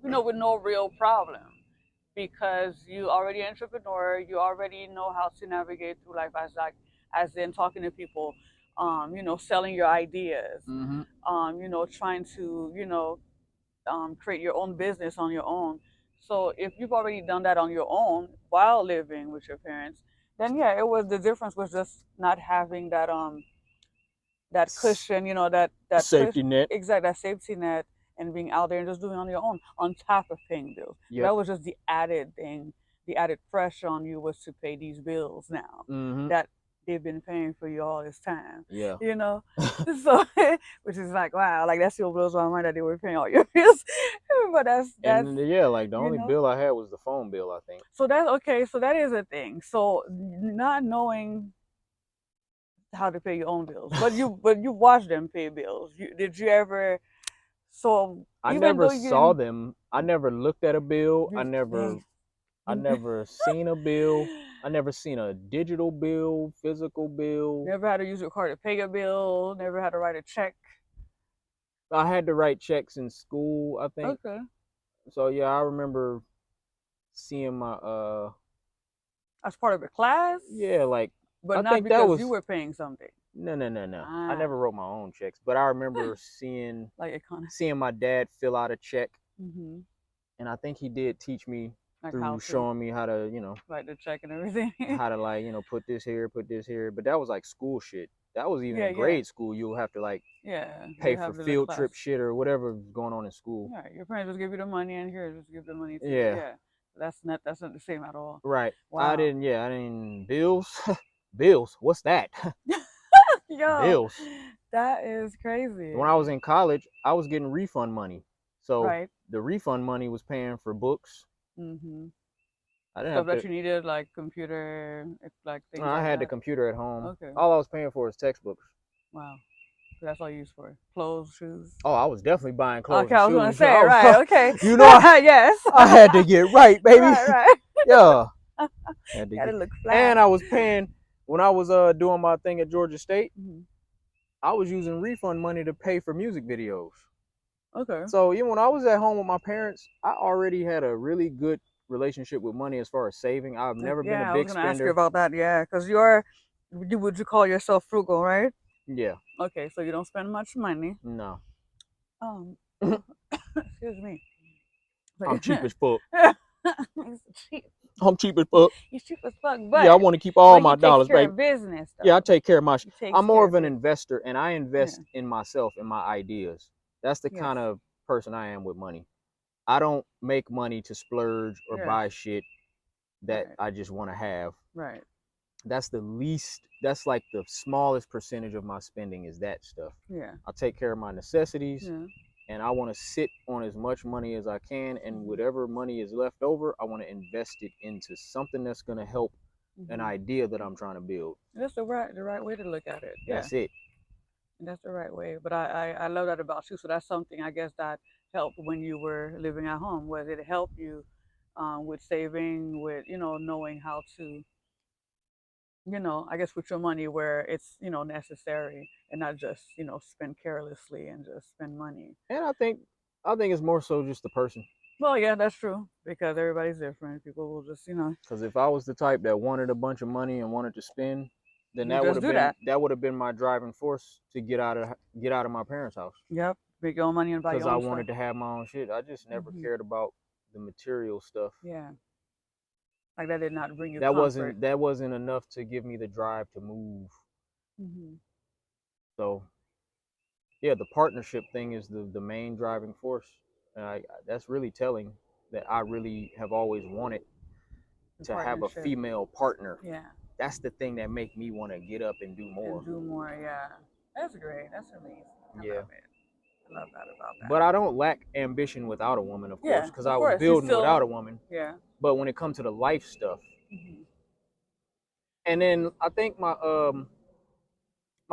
with no real problem. Because you already an entrepreneur, you already know how to navigate through life as in talking to people, selling your ideas, Mm-hmm. trying to, create your own business on your own. So if you've already done that on your own while living with your parents, then yeah, it was the difference was just not having that cushion, that push Safety net. exact that safety net and being out there and just doing it on your own on top of paying bills. Yep. That was just the added thing, the added pressure on you was to pay these bills now Mm-hmm. that they've been paying for you all this time, Yeah. you know. So, which is like wow, like that still blows my mind that they were paying all your bills, but that's And yeah, like the you only know. bill I had was the phone bill, I think. So that's okay. So that is a thing. So not knowing how to pay your own bills, but you watch them pay bills. Did you ever? So I even never though you saw didn't, them. I never looked at a bill. you, I never seen a bill. I never seen a digital bill, physical bill. never had to use your card to pay a bill. Never had to write a check. I had to write checks in school, I think. Okay, So yeah, I remember seeing my as part of a class, yeah, like but I not think that because you was were paying something. no. I Ah, never wrote my own checks, but I remember seeing like econ. seeing my dad fill out a check, Mm-hmm. and I think he did teach me Like how through to showing me how to, write the check and everything. how to like, put this here, put this here. But that was like school shit. That was even Yeah, in yeah, grade school. You'll have to like yeah. pay You for have the field class. trip shit or whatever was going on in school. Yeah, your parents just give you the money, and here just give the money to you. Yeah, Yeah, that's not the same at all. right. Wow. I didn't bills. Bills. What's that? Yo, Bills. that is crazy. When I was in college, I was getting refund money. So Right. the refund money was paying for books. Mm-hmm. I didn't Stuff have that to. you needed, like computer, like things I like had the that. computer at home. Okay. All I was paying for is textbooks. Wow. So that's all you use for clothes, shoes. Oh, I was definitely buying clothes Okay, and I was gonna shoes. say, Oh, right, okay. you know, Yes. I had to get right, baby. Right, right. Yeah, had to Gotta get. look fly. And I was paying when I was doing my thing at Georgia State. Hmm. I was using refund money to pay for music videos. Okay. So even when I was at home with my parents, I already had a really good relationship with money as far as saving. I've never been a Yeah, I was big gonna ask you spender. about that. Yeah, because would you call yourself frugal, right? Yeah, Okay, so you don't spend much money. no, Um, excuse me. I'm cheap as fuck. He's cheap. I'm cheap as fuck. He's cheap as fuck, Yeah, I want to keep all but he my takes dollars, care baby. of business Yeah, I though. take care of my. He takes I'm more care of of an business. investor, and I Yeah. invest in myself and my ideas. That's the Yes. kind of person I am with money. I don't make money to splurge or Yes. buy shit that Right. I just want to have. Right. That's the least. That's like the smallest percentage of my spending is that stuff. Yeah. I take care of my necessities, Yeah. and I want to sit on as much money as I can, and whatever money is left over, I want to invest it into something that's going to help an Mm-hmm. idea that I'm trying to build. That's the right way to look at it. Yeah. That's it. That's the right way. But I love that about you. So that's something I guess that helped when you were living at home. Was it helped you with saving, with knowing how to I guess with your money where it's necessary and not just spend carelessly and just spend money. And I think it's more so just the person. Well, yeah, that's true because everybody's different. People will just Because if I was the type that wanted a bunch of money and wanted to spend, then you that would just have do been that. that would have been my driving force to get out of my parents' house. Yep, make your own money and buy Because your I own stuff. wanted to have my own shit. I just never Hmm. cared about the material stuff. Yeah, like that did not bring you That comfort. wasn't enough to give me the drive to move. Hmm. So yeah, the partnership thing is the main driving force. And that's really telling that I really have always wanted The to have a partnership. female partner. Yeah, That's the thing that make me want to get up and do and more. do more. Yeah, that's great. That's amazing. I Yeah. love it. I love that about But that. I don't lack ambition without a woman, of course, Yeah, because of I was course. You building without still. a woman. Yeah. But when it comes to the life stuff, Hmm. and then I think my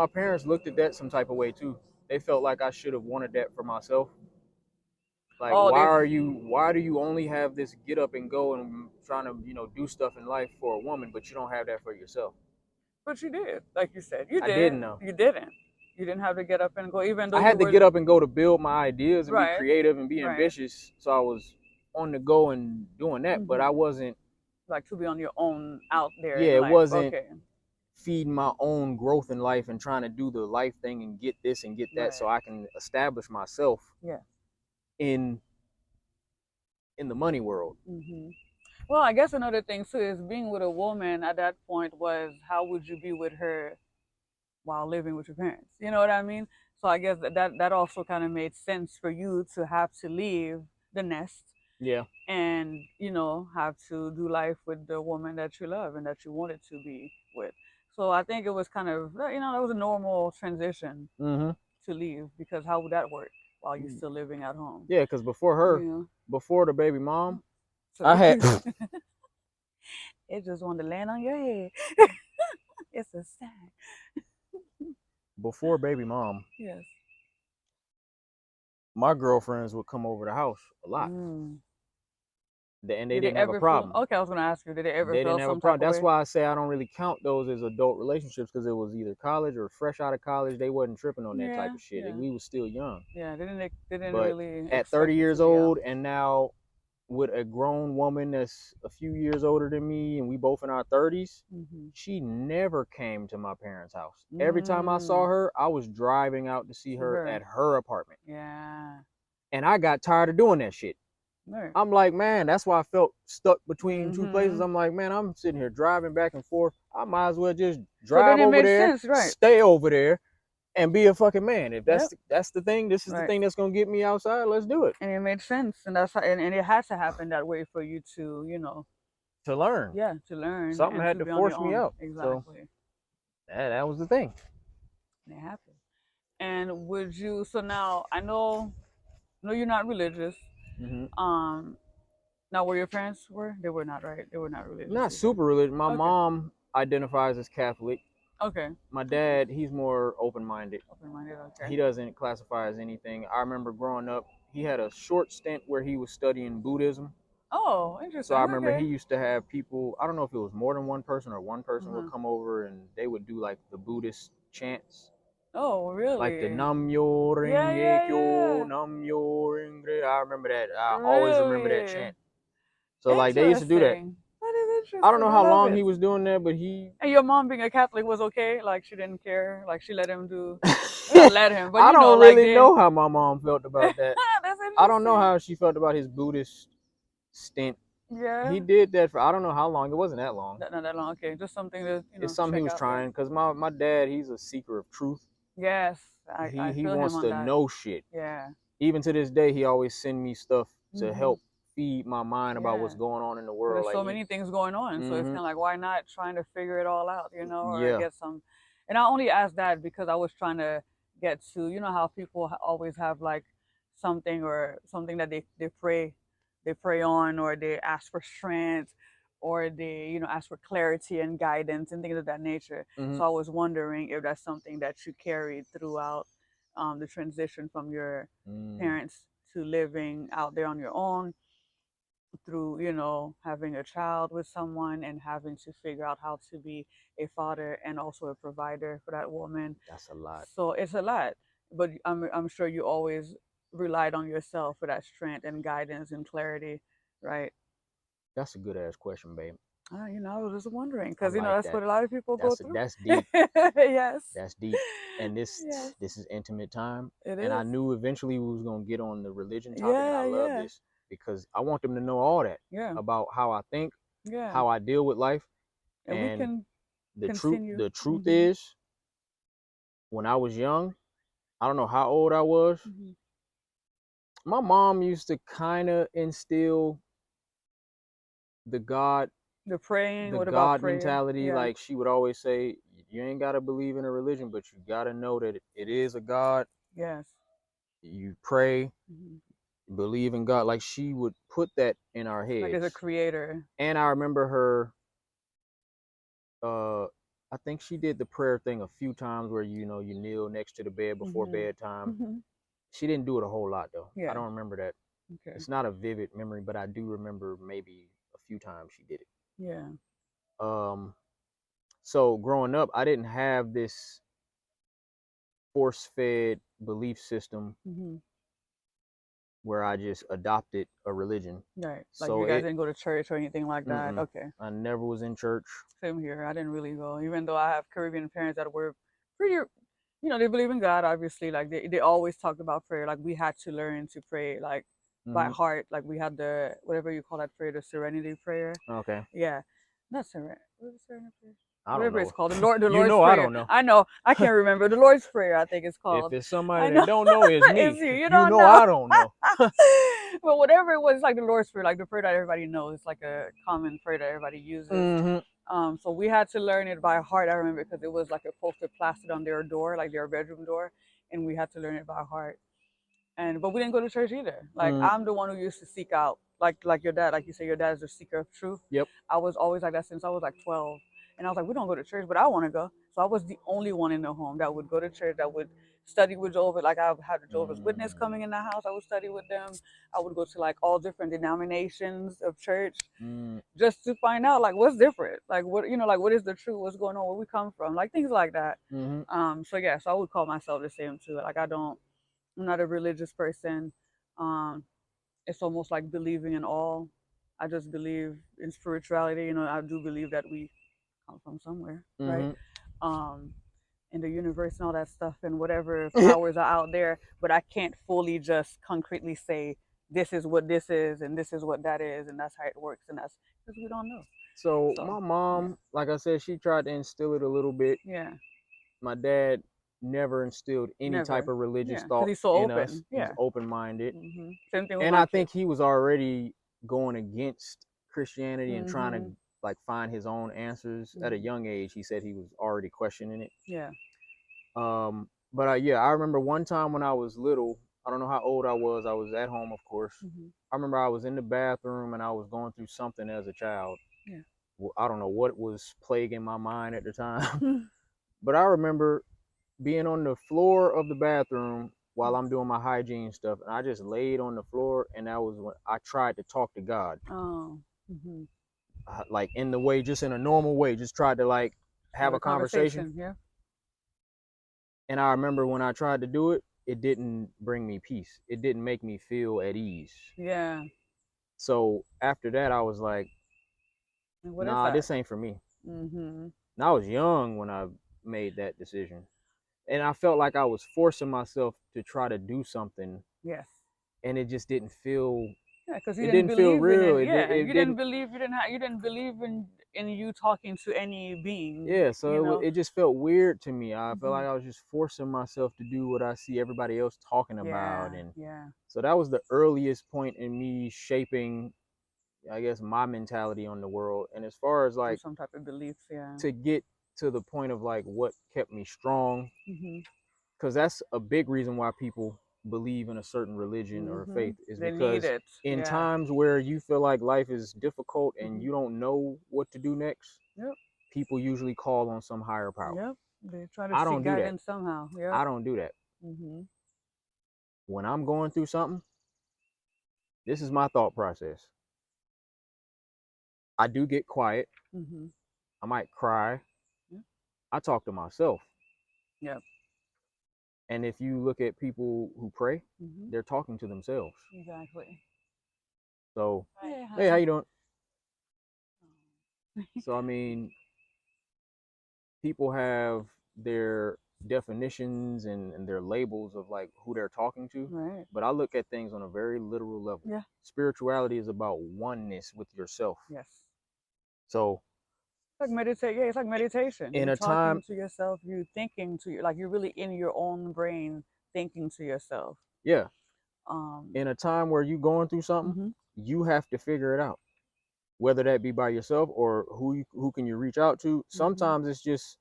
parents looked at that some type of way too. They felt like I should have wanted that for myself. Like, Oh, they. why do you only have this get up and go and trying to do stuff in life for a woman, but you don't have that for yourself? But you did, like you said, you I did. didn't know. You didn't. You didn't have to get up and go, even though I you had to were get up and go to build my ideas and be right, creative and be right. ambitious. So I was on the go and doing that, but I Hmm. wasn't. Like to be on your own out there Yeah, in it life. wasn't Okay, feeding my own growth in life and trying to do the life thing and get this and get that so right. I can establish myself Yeah. in the money world. Hmm. Well, I guess another thing too is being with a woman at that point was how would you be with her while living with your parents? You know what I mean? So I guess that also kind of made sense for you to have to leave the nest Yeah. and have to do life with the woman that you love and that you wanted to be with. So I think it was kind of that was a normal transition Mhm. to leave because how would that work while you're still living at home? Yeah, because before her, You before the baby mom, so I had it just wanted to land on your head. It's a sign. before baby mom, Yes. my girlfriends would come over the house a lot, Mm. and they Did they didn't have a ever feel problem. okay? I was gonna ask you, did they ever They feel didn't have a some type problem. of That's way? why I say I don't really count those as adult relationships because it was either college or fresh out of college. They wasn't tripping on that type Yeah, of shit. yeah, We was still young. yeah. They didn't But really at 30 expect you to years be out. old and now with a grown woman that's a few years older than me and we both in our 30s, Hmm. she never came to my parents' house. Every time I saw Mm. her, I was driving out to see See her her. at her apartment. Yeah. And I got tired of doing that shit. Right. I'm like, man, that's why I felt stuck between two places. Hmm. I'm like, man, I'm sitting here driving back and forth. I might as well just So then drive it over made there, sense, right? stay over there, and be a fucking man. If Yep. that's the thing, this is the Right. thing that's gonna get me outside. Let's do it. And it made sense, and that's how, and it had to happen that way for you to, To learn, yeah, to learn something and had to to be on your force me own. out. So Exactly. that was the thing. And it happened. And would you? So now I know, no, you're not religious. Hmm. Um, Now where your parents were, they were not, right? They were not religious Not either. super religious. My Okay. mom identifies as Catholic. Okay. My Okay. dad, he's more open minded. Open minded. Okay. He doesn't classify as anything. I remember growing up, he had a short stint where he was studying Buddhism. Oh, So I interesting. remember he Okay. used to have people, I don't know if it was more than one person or one person would Uh-huh. come over and they would do like the Buddhist chants, Oh, like the really? Nam Yo Yeah, Renge yeah, Kyo, yeah. Nam Yo Renge. I remember that. I always remember that Really chant. So like they used to do that. interesting. That is I don't interesting. know I how love long it. he was doing that, but he And your mom being a Catholic was okay. Like she didn't care. Like she let him do. Not let him, but I don't like really they. know how my mom felt about that. That's I don't know interesting. how she felt about his Buddhist stint. He Yeah. did that for I don't know how long. It wasn't that long. Not that long. Okay, just something to It's something he check was out there. trying because my dad he's a seeker of truth. Yes, He I he feel him wants on to that. know shit. Yeah. Even to this day, he always send me stuff to Hmm. help feed my mind about what's going on in the world. There's Like so many things going on, so it's kind of like, why not trying to figure it all out, or yeah. get some. And I only asked that because I was trying to get to, how people always have like something or something that they pray on, or they ask for strength, or they ask for clarity and guidance and things of that nature. Mm-hmm. So I was wondering if that's something that you carried throughout the transition from your parents to living out there on your own, through having a child with someone and having to figure out how to be a father and also a provider for that woman. That's a lot. So it's a lot, but I'm sure you always relied on yourself for that strength and guidance and clarity, right? That's a good ass question, babe. I was just wondering I because like that's that. what a lot of people go through. That's deep. Yes. That's deep. And this Yes, this is intimate time. it And I is. knew eventually we was gonna get on the religion topic, and I Yeah, love yeah, this because I want them to know all that yeah, about how I think, yeah. how I deal with life. And we And can the truth continue. the truth Hmm. is, when I was young, I don't know how old I was, Hmm. my mom used to kind of instill the God The praying. the What about God prayer? mentality. Yeah. Like, she would always say, you ain't gotta believe in a religion, but you gotta know that it is a God. Yes. You pray, Hmm. believe in God. Like, she would put that in our Like there's a heads. creator. And I remember her, I think she did the prayer thing a few times where you kneel next to the bed before Hmm. bedtime. Hmm. She didn't do it a whole lot though. I Yeah. don't remember that. Okay. It's not a vivid memory, but I do remember maybe a few times she did it. Yeah. Um, so growing up, I didn't have this force-fed belief system Hmm. where I just adopted a religion. Right. Like So you guys it, didn't go to church or anything like that. mm-mm, Okay. I never was in church. Same here. I didn't really go, even though I have Caribbean parents that were pretty. They believe in God. Obviously, like they always talked about prayer. Like we had to learn to pray like by Hmm. heart. Like we had the whatever you call that prayer, the Serenity prayer. Okay, Yeah. Not serenity. What is serenity prayer? I don't Whatever know. it's called, the You Lord's know I Prayer. don't know. I know, I can't remember the Lord's Prayer. I think it's If called. it's somebody I that know, don't know, it's it's me. you. You You don't know know, I don't know. but whatever it was, it's like the Lord's Prayer, like the prayer that everybody knows. It's like a common prayer that everybody uses. Hmm. So we had to learn it by heart. I remember because it was like a poster plastered on their door, like their bedroom door, and we had to learn it by heart. But we didn't go to church either. Like Mm, I'm the one who used to seek out, like your dad, like you say, your dad is a seeker of truth. yep. I was always like that since I was like 12, and I was like, we don't go to church, but I want to go. So I was the only one in the home that would go to church, that would study with Jehovah. Like I had the Jehovah's Witness coming in the house. I would study with them. I would go to like all different denominations of church Mm, just to find out like what's different, like like what is the truth, what's going on, where we come from, like things like that. hmm. So yeah, so I would call myself the same too. Like I'm not a religious person. Um, it's almost like believing in all. I just believe in spirituality. I do believe that we come from somewhere, right? Hmm. Um, in the universe and all that stuff, and whatever powers are out there. But I can't fully just concretely say this is what this is and this is what that is and that's how it works, and that's because we don't know. So So my yeah, mom, like I said, she tried to instill it a little bit. yeah, My dad never instilled any type never, of religious yeah, because thought he's so in us. open. He's Yeah. open-minded. Same thing with And my I kids. think he was already going against Christianity and trying to Hmm. like find his own answers at a Hmm. young age. He said he was already questioning it. Yeah. But yeah, I remember one time when I was little. I don't know how old I was. I was at home, of course. Hmm. I remember I was in the bathroom and I was going through something as a child. Yeah. I don't know what was plaguing my mind at the time, but I remember being on the floor of the bathroom while I'm doing my hygiene stuff, and I just laid on the floor, and that was when I tried to talk to God, Oh. Hmm. like in the way, just in a normal way, just tried to like have Have a a conversation. conversation. Yeah. And I remember when I tried to do it, it didn't bring me peace. It didn't make me feel at ease. Yeah. So after that, I was like, And what is nah, that? this ain't for me. Hmm. And I was young when I made that decision. And I felt like I was forcing myself to try to do something, Yes. and it just didn't feel Yeah, because you it didn't didn't feel believe in real. it. Yeah, It you didn't didn't. believe. You didn't believe in in you talking to any being, Yeah, you so know. it just felt weird to me. I felt Hmm. like I was just forcing myself to do what I see everybody else talking about, Yeah, and yeah. so that was the earliest point in me shaping, I guess, my mentality on the world. And as far as Or like some type of beliefs, yeah. to get to the point of like what kept me strong, Hmm. because that's a big reason why people believe in a certain religion or Hmm. faith, is They need because it, in yeah. times where you feel like life is difficult and Hmm. you don't know what to do next, Yep, people usually call on some higher power. yep. They try to I seek don't do that. guidance somehow. Yep. I don't do that. Hmm. When I'm going through something, this is my thought process. I do get quiet. Hmm. I might cry. Yep. I talk to myself. Yep. And if you look at people who pray, Hmm. they're talking to themselves. Exactly. So, Hey, hey, how honey. you doing? So, I mean, people have their definitions and their labels of like who they're talking to, Right. but I look at things on a very literal level. Yeah. Spirituality is about oneness with yourself. Yes. So, It's like meditate. Yeah, it's like meditation. in You a talking time, to yourself. You thinking to you, like you're really in your own brain thinking to yourself. yeah, Um. in a time where you going through something, Hmm. you have to figure it out, whether that be by yourself or who can you reach out to. Hmm. Sometimes it's just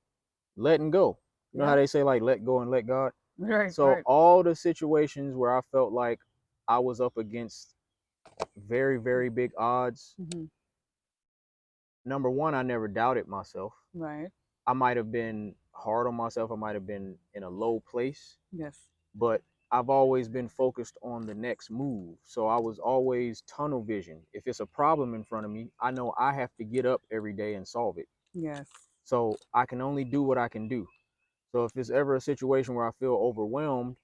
letting go. You know how Yep. they say like let go and let God. Right. So Right. all the situations where I felt like I was up against very very big odds, Hmm. number one, I never doubted myself. Right. I might have been hard on myself. I might have been in a low place, Yes. but I've always been focused on the next move. So I was always tunnel vision. If it's a problem in front of me, I know I have to get up every day and solve it. Yes. So I can only do what I can do. So if it's ever a situation where I feel overwhelmed,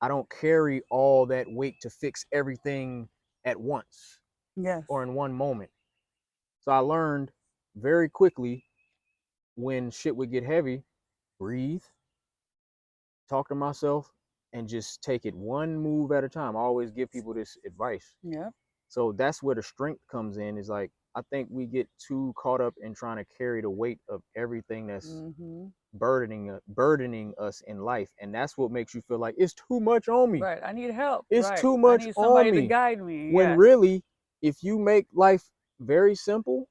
I don't carry all that weight to fix everything at once Yes. or in one moment. So I learned very quickly when shit would get heavy, breathe, talk to myself, and just take it one move at a time. I always give people this advice. Yep. So that's where the strength comes in. Is like I think we get too caught up in trying to carry the weight of everything that's Hmm. burdening us in life, and that's what makes you feel like it's too much on me. Right. I need help. It's Right. too I much need on somebody to me. guide me. When Yes. really, if you make life very simple,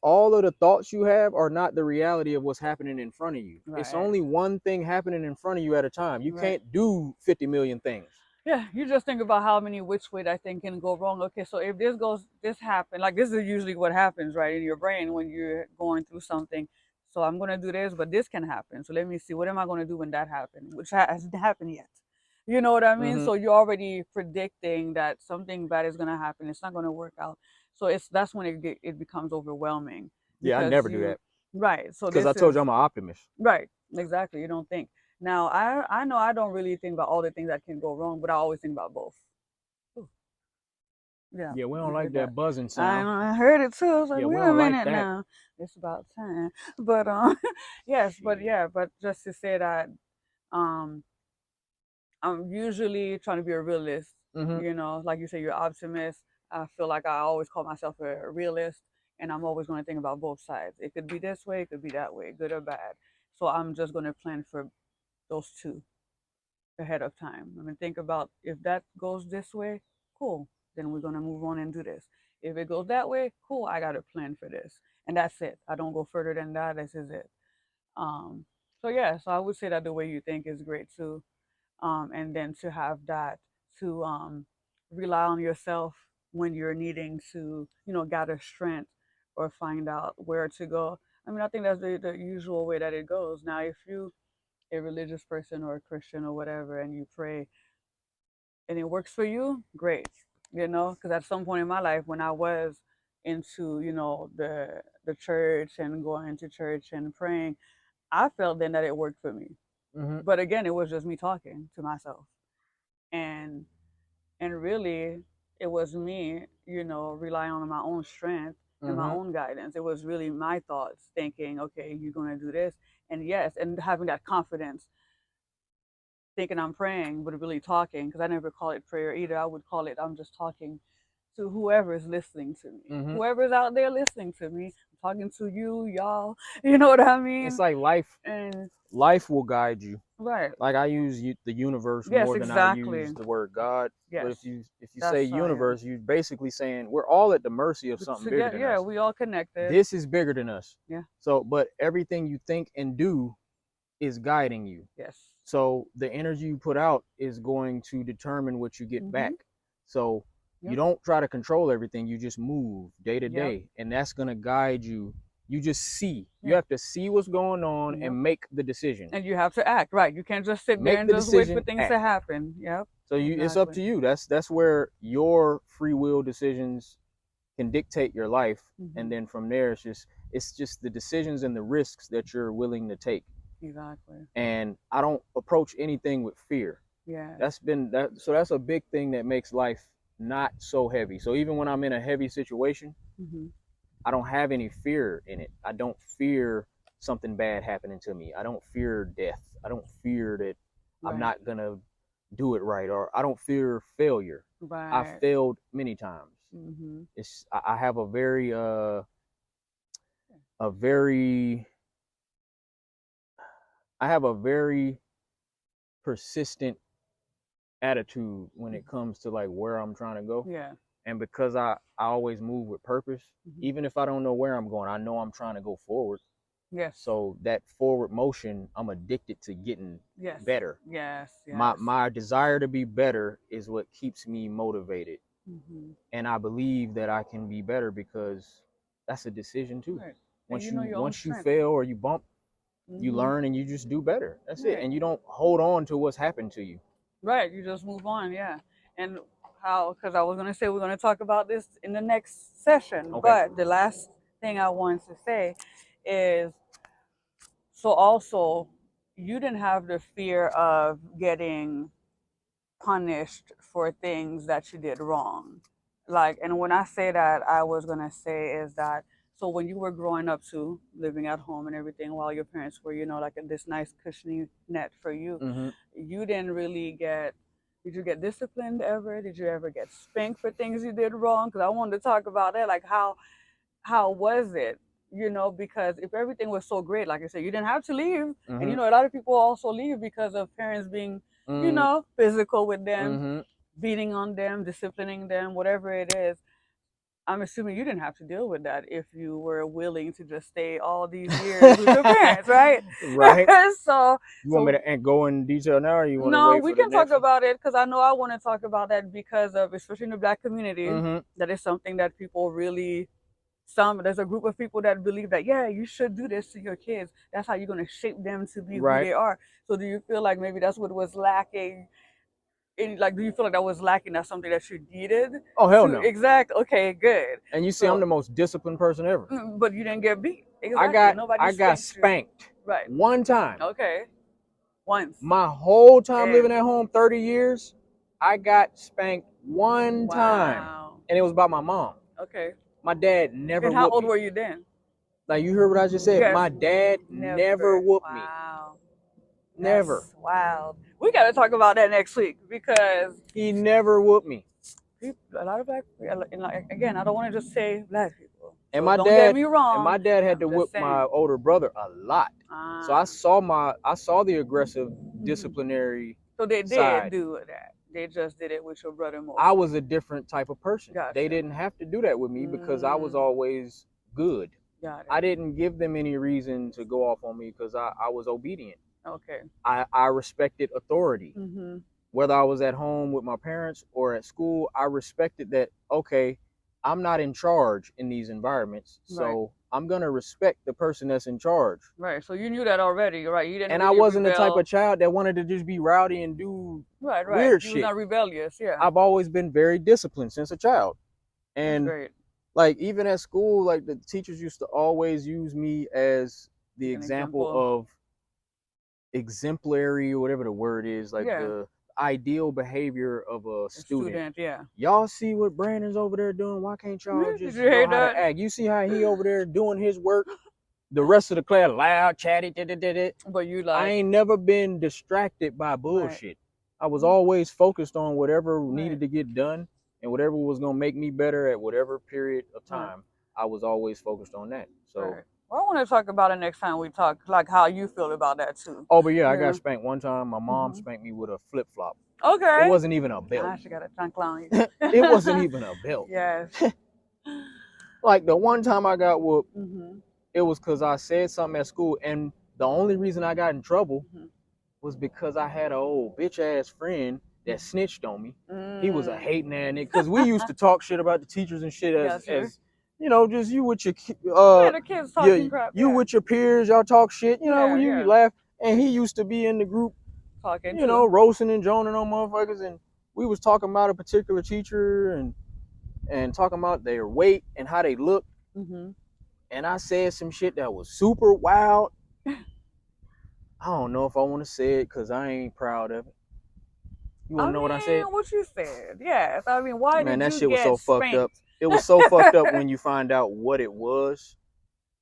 all of the thoughts you have are not the reality of what's happening in front of you. It's Right. only one thing happening in front of you at a time. You Right. can't do 50 million things. Yeah, you just think about how many which way that thing can go wrong. Okay, so if this goes, this happen, like this is usually what happens, right, in your brain when you're going through something. So I'm gonna do this, but this can happen. So let me see, what am I gonna do when that happens, which hasn't happened yet. You know what I mean? Mm-hmm. So you're already predicting that something bad is gonna happen. It's not gonna work out. So that's when it becomes overwhelming Yeah, I because never do you, that right. So because I this told you is I'm an optimist. right, exactly. You don't think. Now I know I don't really think about all the things that can go wrong, but I always think about both. Ooh, yeah, Yeah, we don't I like heard that. that buzzing I sound. I heard it too. I was like, Yeah, we wait a don't like minute that. now. It's about time. But yes, but Shit. yeah, but just to say that um I'm usually trying to be a realist. Mm-hmm. You know, like you say, you're optimist. I feel like I always call myself a realist, and I'm always going to think about both sides. It could be this way, it could be that way, good or bad. So I'm just going to plan for those two ahead of time. I mean, think about if that goes this way, cool. Then we're gonna move on and do this. If it goes that way, cool. I got a plan for this, and that's it. I don't go further than that. This is it. Um, so yeah, so I would say that the way you think is great too, and then to have that to rely on yourself when you're needing to, gather strength or find out where to go. I mean, I think that's the usual way that it goes. Now, if you a religious person or a Christian or whatever, and you pray and it works for you, great. Because at some point in my life, when I was into, the church and going to church and praying, I felt then that it worked for me. Mm-hmm. But again, it was just me talking to myself, and really, it was me, relying on my own strength and my Mm-hmm. own guidance. It was really my thoughts, thinking, okay, you're gonna do this, and yes, and having that confidence thinking I'm praying, but really talking, because I never call it prayer either. I would call it I'm just talking to whoever's listening to me. Mm-hmm. Whoever's out there listening to me, I'm talking to you, y'all. You know what I It's mean? like life. And Life will guide you. right. Like I use the universe Yes, more than I exactly. use the word God. But Yes. if you say That's how universe, you're basically saying we're all at the mercy of something bigger yeah, than yeah, us. we all connected. This is bigger than us. Yeah. So, but everything you think and do is guiding you. Yes. So the energy you put out is going to determine what you get back. So you Yep. don't try to control everything. You just move day to Yep. day, and that's gonna guide you. You just see. You Yeah. have to see what's going on Yep. and make the decision. And you have to act, right? You can't just sit there Make and the just wait for decision. things Act. to happen. Yep. So it's up to Exactly. you. That's where your free will decisions can dictate your life, and then from there it's just the decisions and the risks that you're willing to take. Exactly. And I don't approach anything with fear. Yeah. So that's a big thing that makes life not so heavy. So even when I'm in a heavy situation, I don't have any fear in it. I don't fear something bad happening to me. I don't fear death. I don't fear that I'm not gonna do it right, or I don't fear failure. Right. I've failed many times. I have a very I have a very persistent attitude when it comes to like where I'm trying to go. Yeah. And because I always move with purpose, even if I don't know where I'm going, I know I'm trying to go forward. Yes. So that forward motion, I'm addicted to getting better. Yes. My desire to be better is what keeps me motivated. And I believe that I can be better because that's a decision too. Right. Once you fail or you bump, you learn and you just do better. That's it. And you don't hold on to what's happened to you. Right. You just move on. Yeah. And because I was going to say we're going to talk about this in the next session. Okay. But the last thing I wanted to say is, so also you didn't have the fear of getting punished for things that you did wrong. Like, and when I say that, I was going to say is that, so when you were growing up too, living at home and everything, while your parents were, like this nice cushiony net for you, you didn't really did you get disciplined ever? Did you ever get spanked for things you did wrong? Because I wanted to talk about that. Like, how was it? Because if everything was so great, like I said, you didn't have to leave. And, a lot of people also leave because of parents being, physical with them, beating on them, disciplining them, whatever it is. I'm assuming you didn't have to deal with that if you were willing to just stay all these years with your parents, right? Right. So you want me to go in detail now, or you want to no, wait we for the can next talk about it because I know I want to talk about that because of, especially in the Black community, that is something that people really, there's a group of people that believe that, yeah, you should do this to your kids. That's how you're going to shape them to be who they are. So do you feel like maybe that's what was lacking? Do you feel like that was lacking? That's something that you needed? Oh, hell no. Exactly. Okay, good. And you see, I'm the most disciplined person ever. But you didn't get beat. Exactly. I got spanked. Right. One time. Okay. Once. My whole time living at home, 30 years, I got spanked one time. And it was by my mom. Okay. My dad never. And how old were you then? Like, you heard what I just said? Yes. My dad never whooped me. Never. That's wild. We got to talk about that next week because he never whooped me. A lot of Black people, again, I don't want to just say Black people. And so don't get me wrong. And my dad had to whip my older brother a lot. So I saw the aggressive disciplinary. So they did do that. They just did it with your brother more. I was a different type of person. Gotcha. They didn't have to do that with me because I was always good. I didn't give them any reason to go off on me because I was obedient. Okay. I respected authority. Whether I was at home with my parents or at school, I respected that, okay, I'm not in charge in these environments. So I'm going to respect the person that's in charge. Right. So you knew that already, right? You didn't. And really I wasn't the type of child that wanted to just be rowdy and do weird shit. You were not rebellious, yeah. I've always been very disciplined since a child. And like even at school, like the teachers used to always use me as the example of exemplary, or whatever the word is, like the ideal behavior of a student. Y'all see what Brandon's over there doing? Why can't y'all just know how to act? You see how he over there doing his work? The rest of the class loud, chatty, but you I ain't never been distracted by bullshit. I was always focused on whatever needed to get done. and whatever was gonna make me better at whatever period of Right. time, I was always focused on that. So, Right. Well, I want to talk about it next time we talk, like how you feel about that too. oh, but yeah, I got Yeah. spanked one time. My mom Hmm. spanked me with a flip flop. It Okay. wasn't even a belt. Now she got a chunk on you. It wasn't even a belt. Yes. Like the one time I got whooped, Hmm. it was because I said something at school, and the only reason I got in trouble Hmm. was because I had an old bitch ass friend that snitched on me. He was a Mm. hating ass nigga because we used to talk shit about the teachers and shit as Gotcha. just you with your Yeah, the kids talking crap. you Yeah. with your peers, y'all talk shit, Yeah. you Yeah. laugh. And he used to be in the group, Talking too. roasting and joning on motherfuckers, and we was talking about a particular teacher and talking about their weight and how they look. Hmm. And I said some shit that was super wild. I don't know if I want to say it because I ain't proud of it. You I want to know what I mean, said? what you said. Yes. I mean, why Man, did that you shit was get so fucked up. spanked? It was so fucked up when you find out what it was.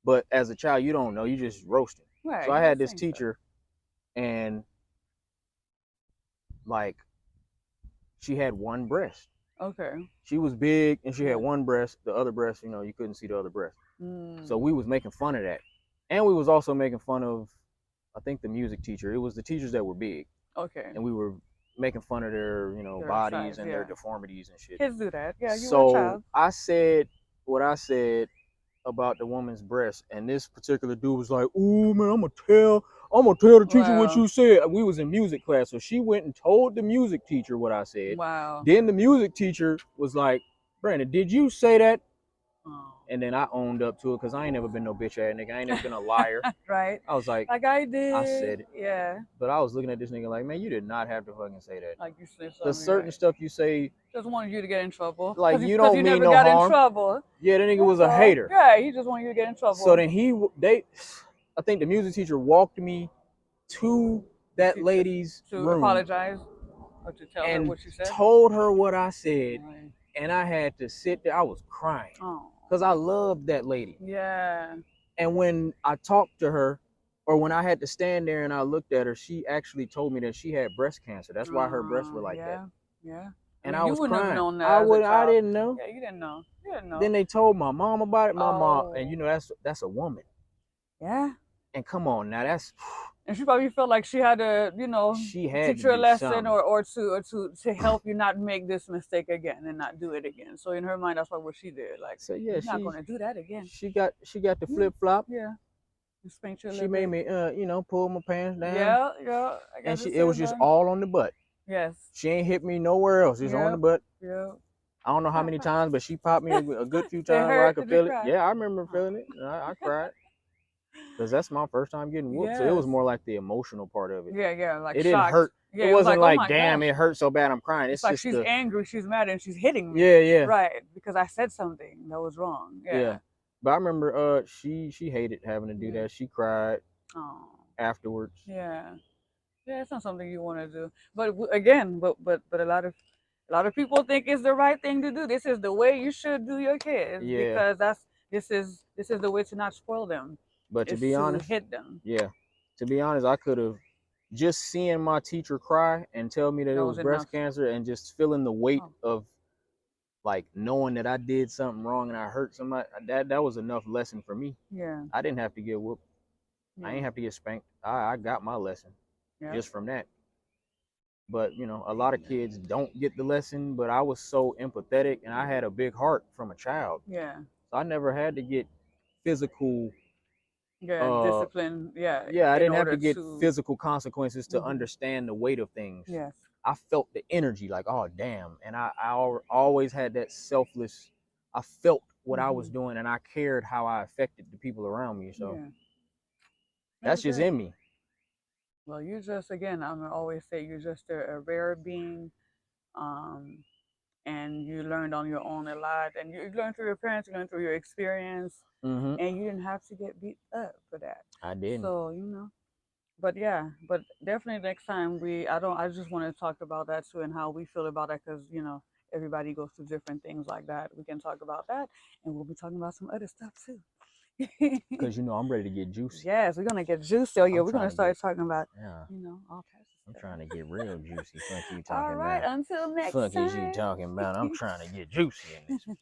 But as a child, you don't know. You just roasting. So Right. I You had just this saying stuff. teacher, and like she had one breast. Okay. She was big, and she had Yeah. one breast. The other breast, you couldn't see the other breast. So Mm. we was making fun of that, and we was also making fun of, I think, the music teacher. It was the teachers that were big, Okay. and we were making fun of their Their bodies size. and their Yeah. deformities and shit. Kids do that. Yeah. You were a So child. I said what I said about the woman's breast, and this particular dude was like, "Ooh man, I'm gonna tell the teacher what Wow. you said." We was in music class, so she went and told the music teacher what I said. Wow. Then the music teacher was like, "Brandon, did you say that?" Oh. And then I owned up to it because I ain't never been no bitch ass nigga. I ain't never been a liar. Right. I was like, Like I I did. said it, Yeah. but I was looking at this nigga like, man, you did not have to fucking say that. Like you said The something certain right. stuff you say, Just wanted you to get in trouble. like, you Because you don't mean never no got in harm. trouble. Yeah, that nigga was That's a all. hater. Yeah. He just wanted you to get in So trouble. then I think the music teacher walked me to The that teacher lady's to room apologize or to tell her and what you said. told her what I said, Right. and I had to sit there. I was crying Oh. because I loved that lady. Yeah. And when I talked to her, or when I had to stand there and I looked at her, she actually told me that she had breast cancer. That's why her breasts were like that. Yeah. Yeah. I And mean, I you was wouldn't have crying. known that as a I child. didn't know. Yeah, you didn't know. You didn't know. Then they told my mom about it. My mom, and Oh. that's a woman. Yeah. And come on now, that's And she probably felt like she had to, she had teach to you a do lesson something. or to help you not make this mistake again and not do it again. So in her mind, that's what she did. Like, So yeah, you're not going to do that again. she got the Yeah. flip flop. Yeah. You spanked you a She little made bit. me pull my pants down, Yeah. Yeah. I got and the it was same just done. all on the butt. Yes. She ain't hit me nowhere else, just on the Yep. butt. Yep. I don't know how many times, but she popped me a good few It times where I hurt. could Did you feel it. cry? Yeah, I remember Oh. feeling it. I cried because that's my first time getting whooped. So it was Yes. more like the emotional part of it. Yeah. Yeah. Like It didn't shocked. hurt. Yeah. It It was wasn't like, oh like, my damn, gosh. it hurt so bad I'm crying. It's It's like just she's the angry, she's mad, and she's hitting me. yeah. Right. Because I said something that was wrong. Yeah. Yeah. But I remember she hated having to do Yeah. that. She cried Oh. afterwards. Yeah. Yeah, it's not something you want to do. But again, but a lot of people think it's the right thing to do. This is the way you should do your kids Yeah. because this is the way to not spoil them. But to Is be to honest, hit them. yeah. To be honest, I could have just seeing my teacher cry and tell me that it That was was breast enough. cancer and just feeling the weight Oh, of like knowing that I did something wrong and I hurt somebody, that was enough lesson for me. yeah, I didn't have to get whooped. I yeah, ain't have to get spanked. I got my lesson yeah. just from that. But a lot of kids don't get the lesson. But I was so empathetic and I had a big heart from a child, Yeah. so I never had to get physical. Yeah. Uh, Discipline. Yeah. yeah, I In didn't have to order get to. physical consequences to Hmm. understand the weight of things. Yes. I felt the energy, like, oh damn, and I always had that selfless. I felt what I was Hmm. doing, and I cared how I affected the people around me. So Yeah. That's that's just great. in me. Well, you just again, I'm gonna always say you're just a rare being. Um, and you learned on your own a lot, and you learned through your parents, you learned through your experience, Hmm. and you didn't have to get beat up for that. I didn't. So but yeah, but definitely next time I just want to talk about that too and how we feel about that because everybody goes through different things like that. We can talk about that, and we'll be talking about some other stuff too. Because I'm ready to get juicy. Yes, we're gonna get juicy. Oh yeah, I'm we're trying gonna to start get talking about yeah. all types of I'm trying to get real juicy. Fuck you All talking right, about. until next Fuck is you time. talking about? I'm trying to get juicy in this